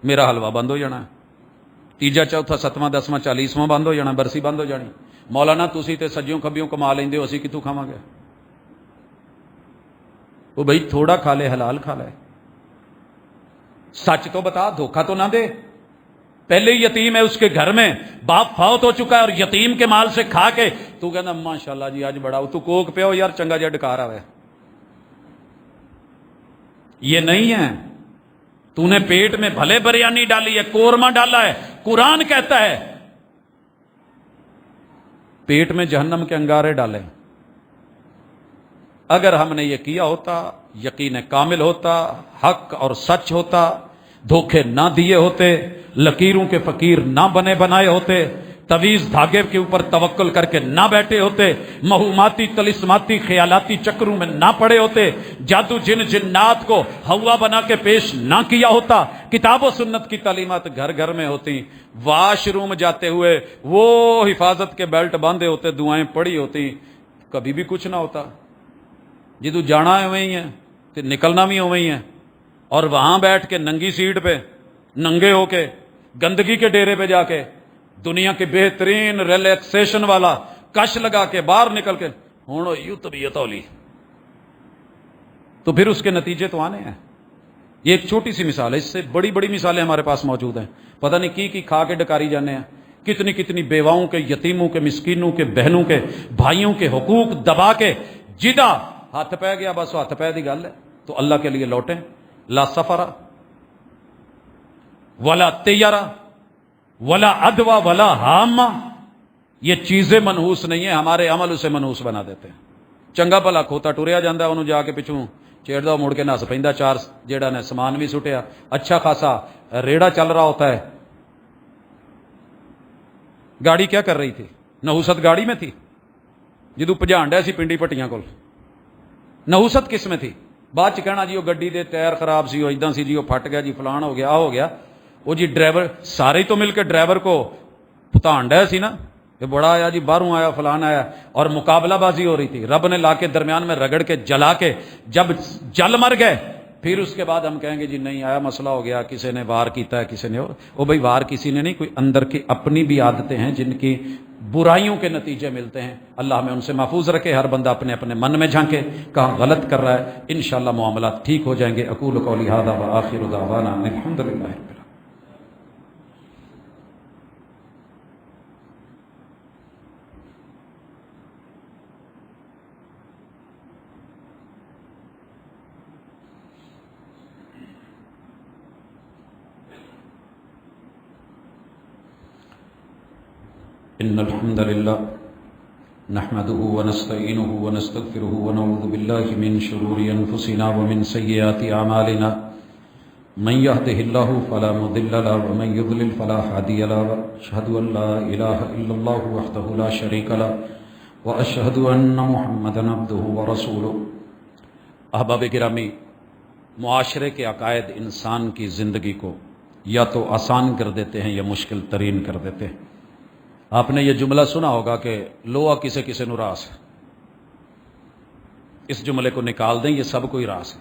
میرا حلوہ بند ہو جانا ہے، تیجا چوتھا ستواں دسواں 40واں بند ہو جانا، برسی بند ہو جانی۔ مولانا تسی تے سجیوں کھبیوں کما لیندے ہو، اسی کتوں کھاواں گے؟ وہ بھائی تھوڑا کھا لے، حلال کھا لے، سچ تو بتا، دھوکہ تو نہ دے۔ پہلے ہی یتیم ہے اس کے گھر میں، باپ فوت ہو چکا ہے، اور یتیم کے مال سے کھا کے تو کہنا ماشاءاللہ جی آج بڑا تو کوک پہ ہو یار، چنگا جا ڈکار آوے۔ یہ نہیں ہے، تو نے پیٹ میں بھلے بریانی ڈالی ہے، قورمہ ڈالا ہے، قرآن کہتا ہے پیٹ میں جہنم کے انگارے ڈالے۔ اگر ہم نے یہ کیا ہوتا، یقین کامل ہوتا، حق اور سچ ہوتا، دھوکے نہ دیے ہوتے، لکیروں کے فقیر نہ بنے بنائے ہوتے، تویز دھاگے کے اوپر توکل کر کے نہ بیٹھے ہوتے، مہوماتی طلسماتی خیالاتی چکروں میں نہ پڑے ہوتے، جادو جن جنات کو ہوا بنا کے پیش نہ کیا ہوتا، کتاب و سنت کی تعلیمات گھر گھر میں ہوتی، واش روم جاتے ہوئے وہ حفاظت کے بیلٹ باندھے ہوتے، دعائیں پڑھی ہوتی، کبھی بھی کچھ نہ ہوتا۔ جدو جانا ہے وہیں ہے تو نکلنا بھی وہیں ہے، اور وہاں بیٹھ کے ننگی سیٹ پہ ننگے ہو کے گندگی کے ڈیرے پہ جا کے دنیا کے بہترین ریلیکسیشن والا کش لگا کے باہر نکل کے ہوں یوں طبیعت ہولی، تو پھر اس کے نتیجے تو آنے ہیں۔ یہ ایک چھوٹی سی مثال ہے، اس سے بڑی بڑی مثالیں ہمارے پاس موجود ہیں، پتہ نہیں کی کھا کے ڈکاری جانے ہیں، کتنی کتنی بیواؤں کے، یتیموں کے، مسکینوں کے، بہنوں کے، بھائیوں کے حقوق دبا کے، جدا ہاتھ پہ گیا بس ہاتھ پہ دی گل ہے تو اللہ کے لیے لوٹیں۔ لا سفرا ولا تیارا ولا ادوا ولا حامہ، یہ چیزیں منحوس نہیں ہیں، ہمارے عمل اسے منحوس بنا دیتے ہیں۔ چنگا بھلا کھوتا ٹریا جاندہ ہے، انہوں جا کے پچھوں چیڑ دا مڑ کے نس پیندا، چار جیڑا نے سامان بھی سٹیا، اچھا خاصا ریڑا چل رہا ہوتا ہے۔ گاڑی کیا کر رہی تھی؟ نحوست گاڑی میں تھی جدو پجان ڈیا سی پنڈی پٹیاں کول، نحوست کس میں تھی؟ بعد چ کہنا جی وہ گڈی دے ٹائر خراب سی، وہ ادا سی جی، وہ پھٹ گیا جی، فلان ہو گیا، آ ہو گیا۔ وہ جی ڈرائیور سارے تو مل کے ڈرائیور کو پتان ڈیا سی نا، یہ بڑا آیا جی، باہروں آیا، فلان آیا، اور مقابلہ بازی ہو رہی تھی، رب نے لا کے درمیان میں رگڑ کے جلا کے جب جل مر گئے، پھر اس کے بعد ہم کہیں گے جی نہیں آیا، مسئلہ ہو گیا، کسی نے وار کیتا ہے، کسی نے اور وہ بھائی وار کسی نے نہیں، کوئی اندر کی اپنی بھی عادتیں ہیں جن کی برائیوں کے نتیجے ملتے ہیں۔ اللہ ہمیں ان سے محفوظ رکھے، ہر بندہ اپنے اپنے من میں جھانکے کہاں غلط کر رہا ہے، انشاءاللہ معاملات ٹھیک ہو جائیں گے۔ اقول قولی ھذا وآخر دعوانا الحمد للہ رب العالمین۔ ان الحمد للہ نحمده ونستعينه ونستغفره ونعوذ بالله من شرور أنفسنا ومن سيئات أعمالنا من يهده الله فلا مضل له ومن يضلل فلا هادي له أشهد أن لا إله إلا الله وحده لا شريك له وأشهد أن محمدا عبده ورسوله۔ احباب گرامی، معاشرے کے عقائد انسان کی زندگی کو یا تو آسان کر دیتے ہیں یا مشکل ترین کر دیتے ہیں۔ آپ نے یہ جملہ سنا ہوگا کہ لوہا کسے کسے نو راس ہے۔ اس جملے کو نکال دیں، یہ سب کوئی راس ہے۔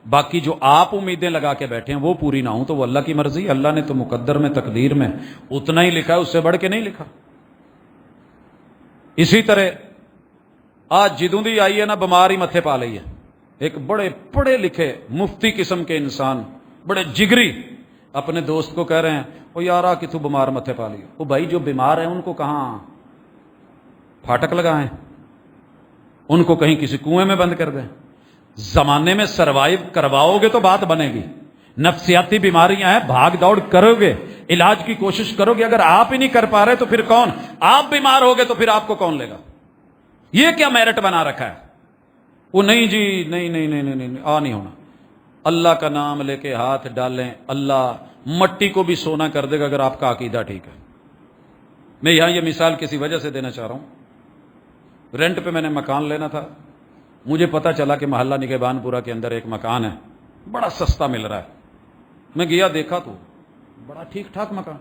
باقی جو آپ امیدیں لگا کے بیٹھے ہیں وہ پوری نہ ہوں تو وہ اللہ کی مرضی ہے۔ اللہ نے تو مقدر میں، تقدیر میں اتنا ہی لکھا ہے، اس سے بڑھ کے نہیں لکھا۔ اسی طرح آج جدوں دی آئی ہے نا، بیماری متھے پا لئی ہے۔ ایک بڑے پڑھے لکھے مفتی قسم کے انسان، بڑے جگری، اپنے دوست کو کہہ رہے ہیں وہ یارا کہ تو بیمار متھے پا لی۔ وہ بھائی جو بیمار ہیں ان کو کہاں پھاٹک لگائیں، ان کو کہیں کسی کنویں میں بند کر دیں۔ زمانے میں سروائیو کرواؤ گے تو بات بنے گی۔ نفسیاتی بیماریاں ہیں، بھاگ دوڑ کرو گے، علاج کی کوشش کرو گے، اگر آپ ہی نہیں کر پا رہے تو پھر کون؟ آپ بیمار ہو گے تو پھر آپ کو کون لے گا؟ یہ کیا میرٹ بنا رکھا ہے؟ وہ نہیں جی، نہیں نہیں نہیں نہیں نہیں نہیں ہونا۔ اللہ کا نام لے کے ہاتھ ڈالیں، اللہ مٹی کو بھی سونا کر دے گا اگر آپ کا عقیدہ ٹھیک ہے۔ میں یہاں یہ مثال کسی وجہ سے دینا چاہ رہا ہوں۔ رینٹ پہ میں نے مکان لینا تھا، مجھے پتا چلا کہ محلہ نگہبان پورہ کے اندر ایک مکان ہے، بڑا سستا مل رہا ہے۔ میں گیا دیکھا تو بڑا ٹھیک ٹھاک مکان۔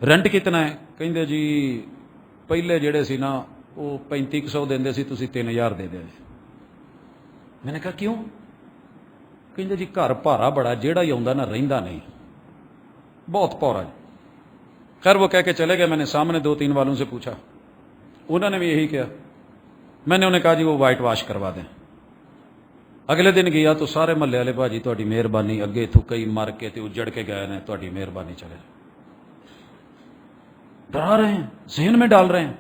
رینٹ کتنا ہے؟ کہیں دے جی پہلے جڑے سی نا وہ 3500 دیندے سی، تسی 3000 دے دیا جی۔ میں نے کہا کیوں؟ کہیں دے جی گھر بھارا بڑا، جیڑا ہی آندا نا رہندا نہیں، بہت پورا جی۔ خیر وہ کہہ کے چلے گئے۔ میں نے سامنے 2-3 والوں سے پوچھا، انہوں نے بھی یہی کیا۔ میں نے انہیں کہا جی وہ وائٹ واش کروا دیں۔ اگلے دن گیا تو سارے محلے والے بھاجی تہاڈی مہربانی، اگے تو کئی مر کے تے اجڑ کے گئے نے، تہاڈی مہربانی چلے جائے۔ ڈرا رہے ہیں، ذہن میں ڈال رہے ہیں۔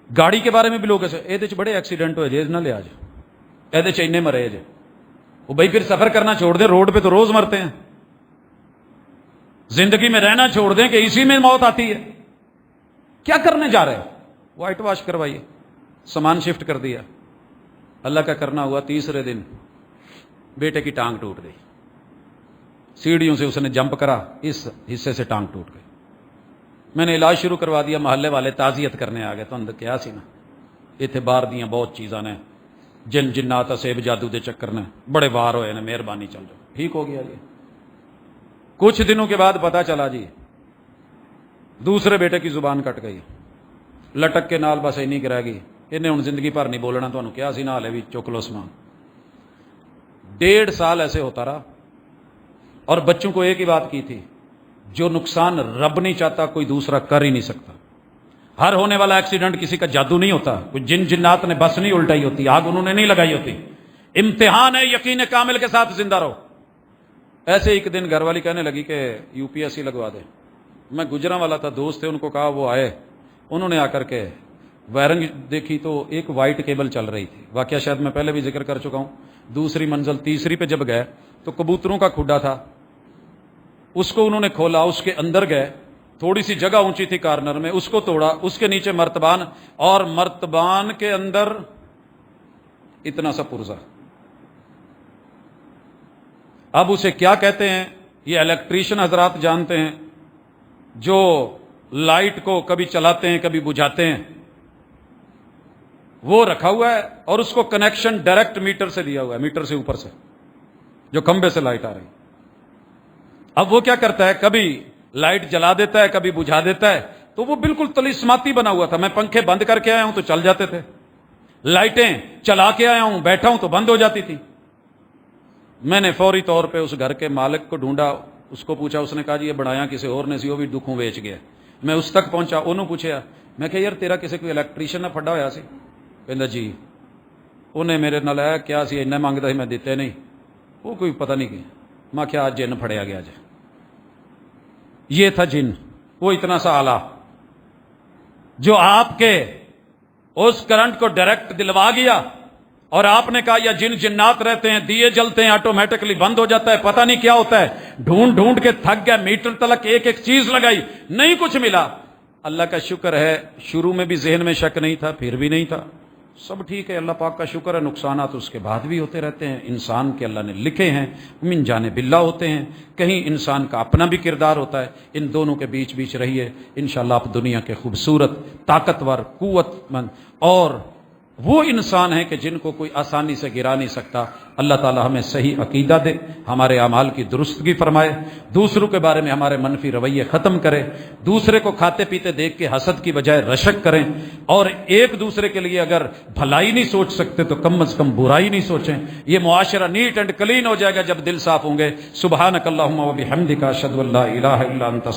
گاڑی کے بارے میں بھی لوگ ایسے یہ بڑے ایکسیڈنٹ ہوئے جی، نہ لیا جی، یہ اینے مرے جی۔ وہ بھائی پھر سفر کرنا چھوڑ دیں، روڈ پہ تو روز مرتے ہیں۔ زندگی میں رہنا چھوڑ دیں کہ اسی میں موت آتی ہے۔ کیا کرنے جا رہے ہیں؟ وائٹ واش کروائیے، سامان شفٹ کر دیا۔ اللہ کا کرنا ہوا، تیسرے دن بیٹے کی ٹانگ ٹوٹ گئی۔ سیڑھیوں سے اس نے جمپ کرا، اس حصے سے ٹانگ ٹوٹ گئی۔ میں نے علاج شروع کروا دیا، محلے والے تعزیت کرنے آ گئے۔ تو اندر کیا سی نا، اتنے باہر دیا بہت چیزاں نے، جن جنات اسیب جادو دے چکر نے بڑے وار ہوئے نے، مہربانی چل جاؤ، ٹھیک ہو گیا جی۔ کچھ دنوں کے بعد پتا چلا جی دوسرے بیٹے کی زبان کٹ گئی، لٹک کے نال بس اینی کرا گئی، انہیں ہوں زندگی بھر نہیں بولنا، تو کیا سی نالے بھی چک لو سامان۔ 1.5 سال ایسے ہوتا رہا، اور بچوں کو ایک ہی بات کی تھی، جو نقصان رب نہیں چاہتا کوئی دوسرا کر ہی نہیں سکتا۔ ہر ہونے والا ایکسیڈنٹ کسی کا جادو نہیں ہوتا، کوئی جن جنات نے بس نہیں الٹائی ہوتی، آگ انہوں نے نہیں لگائی ہوتی، امتحان ہے، یقین کامل کے ساتھ زندہ رہو۔ ایسے ایک دن گھر والی کہنے لگی کہ UPSC لگوا دے۔ میں گجراں والا تھا، دوست تھے، ان کو کہا، وہ آئے، انہوں نے آ کر کے وائرنگ دیکھی تو ایک وائٹ کیبل چل رہی تھی۔ واقعہ شاید میں پہلے بھی ذکر کر چکا ہوں۔ دوسری منزل، تیسری پہ جب گئے تو کبوتروں کا کھڈا تھا، اس کو انہوں نے کھولا، اس کے اندر گئے، تھوڑی سی جگہ اونچی تھی کارنر میں، اس کو توڑا، اس کے نیچے مرتبان، اور مرتبان کے اندر اتنا سا پرزا۔ اب اسے کیا کہتے ہیں یہ الیکٹریشین حضرات جانتے ہیں، جو لائٹ کو کبھی چلاتے ہیں کبھی بجھاتے ہیں، وہ رکھا ہوا ہے، اور اس کو کنیکشن ڈائریکٹ میٹر سے دیا ہوا ہے، میٹر سے اوپر سے جو کھمبے سے لائٹ آ رہی۔ اب وہ کیا کرتا ہے، کبھی لائٹ جلا دیتا ہے کبھی بجھا دیتا ہے، تو وہ بالکل طلسماتی بنا ہوا تھا۔ میں پنکھے بند کر کے آیا ہوں تو چل جاتے تھے، لائٹیں چلا کے آیا ہوں بیٹھا ہوں تو بند ہو جاتی تھی۔ میں نے فوری طور پہ اس گھر کے مالک کو ڈھونڈا، اس کو پوچھا، اس نے کہا جی یہ بنایا کسی اور نے سی، وہ بھی دکھوں ویچ گیا۔ میں اس تک پہنچا، انہوں پوچھا، میں کہ یار تیرا کسی کوئی الیکٹریشین نہ پھڈا ہوا سی؟ کہندا جی، انہیں میرے نال آیا، کیا سی اینا مانگتا سی، میں دیتے نہیں، وہ کوئی پتہ نہیں کی۔ میں کیا جن پھڑیا گیا جی، یہ تھا جن، وہ اتنا سا آلہ جو آپ کے اس کرنٹ کو ڈائریکٹ دلوا گیا، اور آپ نے کہا یا جن جنات رہتے ہیں، دیے جلتے ہیں، آٹومیٹکلی بند ہو جاتا ہے، پتہ نہیں کیا ہوتا ہے۔ ڈھونڈ ڈھونڈ کے تھک گیا، میٹر تلک ایک ایک چیز لگائی، نہیں کچھ ملا۔ اللہ کا شکر ہے شروع میں بھی ذہن میں شک نہیں تھا، پھر بھی نہیں تھا، سب ٹھیک ہے، اللہ پاک کا شکر ہے، نقصانات اس کے بعد بھی ہوتے رہتے ہیں، انسان کے اللہ نے لکھے ہیں، من جانب اللہ ہوتے ہیں، کہیں انسان کا اپنا بھی کردار ہوتا ہے، ان دونوں کے بیچ بیچ رہیے، انشاءاللہ آپ دنیا کے خوبصورت، طاقتور، قوت مند اور وہ انسان ہیں کہ جن کو کوئی آسانی سے گرا نہیں سکتا۔ اللہ تعالی ہمیں صحیح عقیدہ دے، ہمارے اعمال کی درستگی فرمائے، دوسروں کے بارے میں ہمارے منفی رویے ختم کرے، دوسرے کو کھاتے پیتے دیکھ کے حسد کی بجائے رشک کریں، اور ایک دوسرے کے لیے اگر بھلائی نہیں سوچ سکتے تو کم از کم برائی نہیں سوچیں۔ یہ معاشرہ نیٹ اینڈ کلین ہو جائے گا جب دل صاف ہوں گے۔ سبحانک اللہم و بحمدک، اشہد ان لا الہ الا انت۔